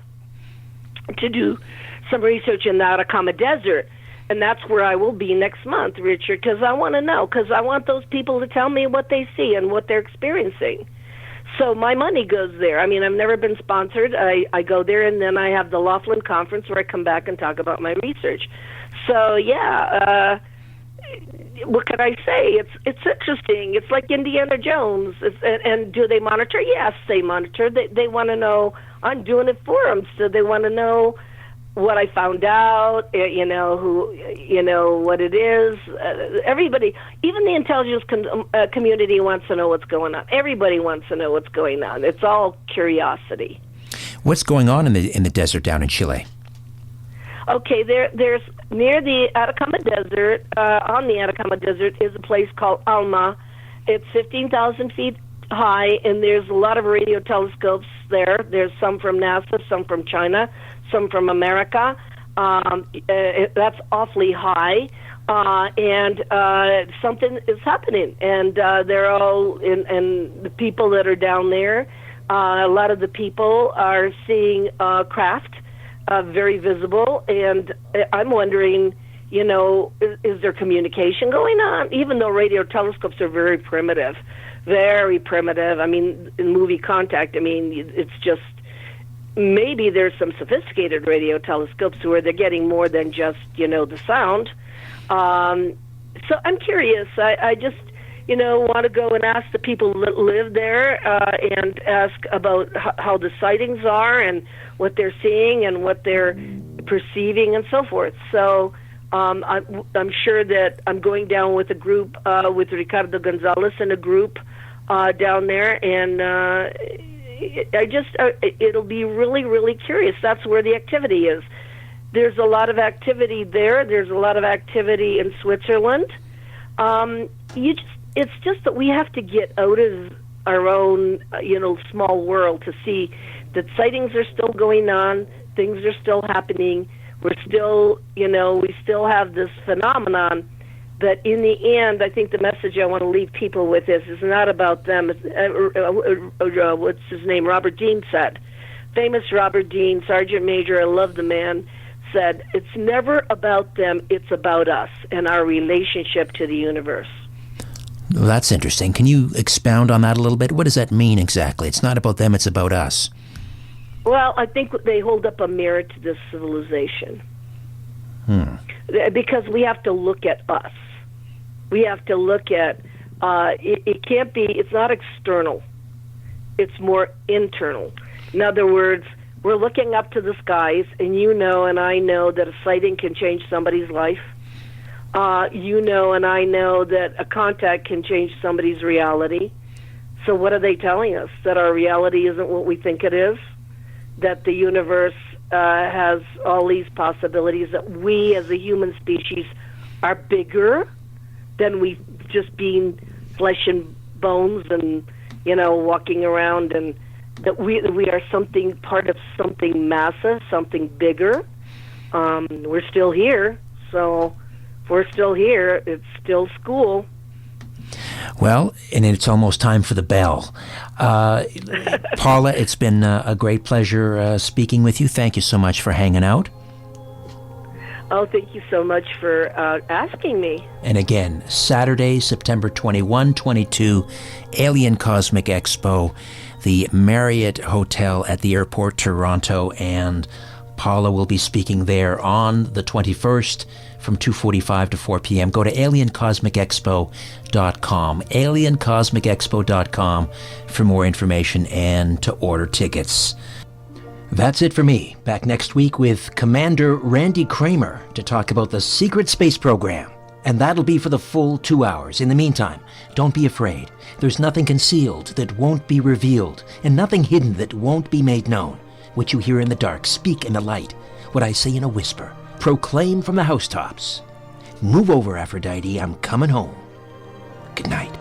to do some research in the Atacama Desert. And that's where I will be next month, Richard, because I want to know, because I want those people to tell me what they see and what they're experiencing. So my money goes there. I mean, I've never been sponsored. I go there, and then I have the Laughlin Conference where I come back and talk about my research. So, yeah, what can I say? It's interesting. It's like Indiana Jones. And do they monitor? Yes, they monitor. They want to know. I'm doing it for them, so they want to know what I found out, what it is. Everybody, even the intelligence community wants to know what's going on. Everybody wants to know what's going on. It's all curiosity. What's going on in the desert down in Chile? Okay, there's near the Atacama Desert, on the Atacama Desert, is a place called Alma. It's 15,000 feet high, and there's a lot of radio telescopes there. There's some from NASA, some from China, some from America. That's awfully high, and something is happening. And they're all, and the people that are down there, a lot of the people are seeing craft, very visible. And I'm wondering, is there communication going on? Even though radio telescopes are very primitive. I mean, in movie Contact, I mean, it's just, maybe there's some sophisticated radio telescopes where they're getting more than just, the sound. So I'm curious. I just, want to go and ask the people that live there and ask about how the sightings are and what they're seeing and what they're perceiving and so forth. So I'm sure that I'm going down with a group, with Ricardo Gonzalez and a group down there, and it'll be really, really curious. That's where the activity is. There's a lot of activity there. There's a lot of activity in Switzerland. It's just that we have to get out of our own, small world to see that sightings are still going on, things are still happening. We're still, we still have this phenomenon. But in the end, I think the message I want to leave people with is not about them. What's his name? Robert Dean said. Famous Robert Dean, Sergeant Major, I love the man, said, it's never about them, it's about us and our relationship to the universe. Well, that's interesting. Can you expound on that a little bit? What does that mean exactly? It's not about them, it's about us. Well, I think they hold up a mirror to this civilization. Because we have to look at us. We have to look at, it can't be, it's not external. It's more internal. In other words, we're looking up to the skies, and and I know that a sighting can change somebody's life. And I know that a contact can change somebody's reality. So what are they telling us? That our reality isn't what we think it is? That the universe has all these possibilities, that we as a human species are bigger than we've just been flesh and bones and, walking around, and that we are something, part of something massive, something bigger. We're still here, so if we're still here, it's still school. Well, and it's almost time for the bell. Paula, it's been a great pleasure speaking with you. Thank you so much for hanging out. Oh, thank you so much for asking me. And again, Saturday, September 21, 22, Alien Cosmic Expo, the Marriott Hotel at the airport, Toronto, and Paula will be speaking there on the 21st from 2:45 to 4 p.m. Go to aliencosmicexpo.com, aliencosmicexpo.com for more information and to order tickets. That's it for me. Back next week with Commander Randy Kramer to talk about the secret space program. And that'll be for the full 2 hours. In the meantime, don't be afraid. There's nothing concealed that won't be revealed, and nothing hidden that won't be made known. What you hear in the dark, speak in the light. What I say in a whisper, proclaim from the housetops. Move over, Aphrodite, I'm coming home. Good night.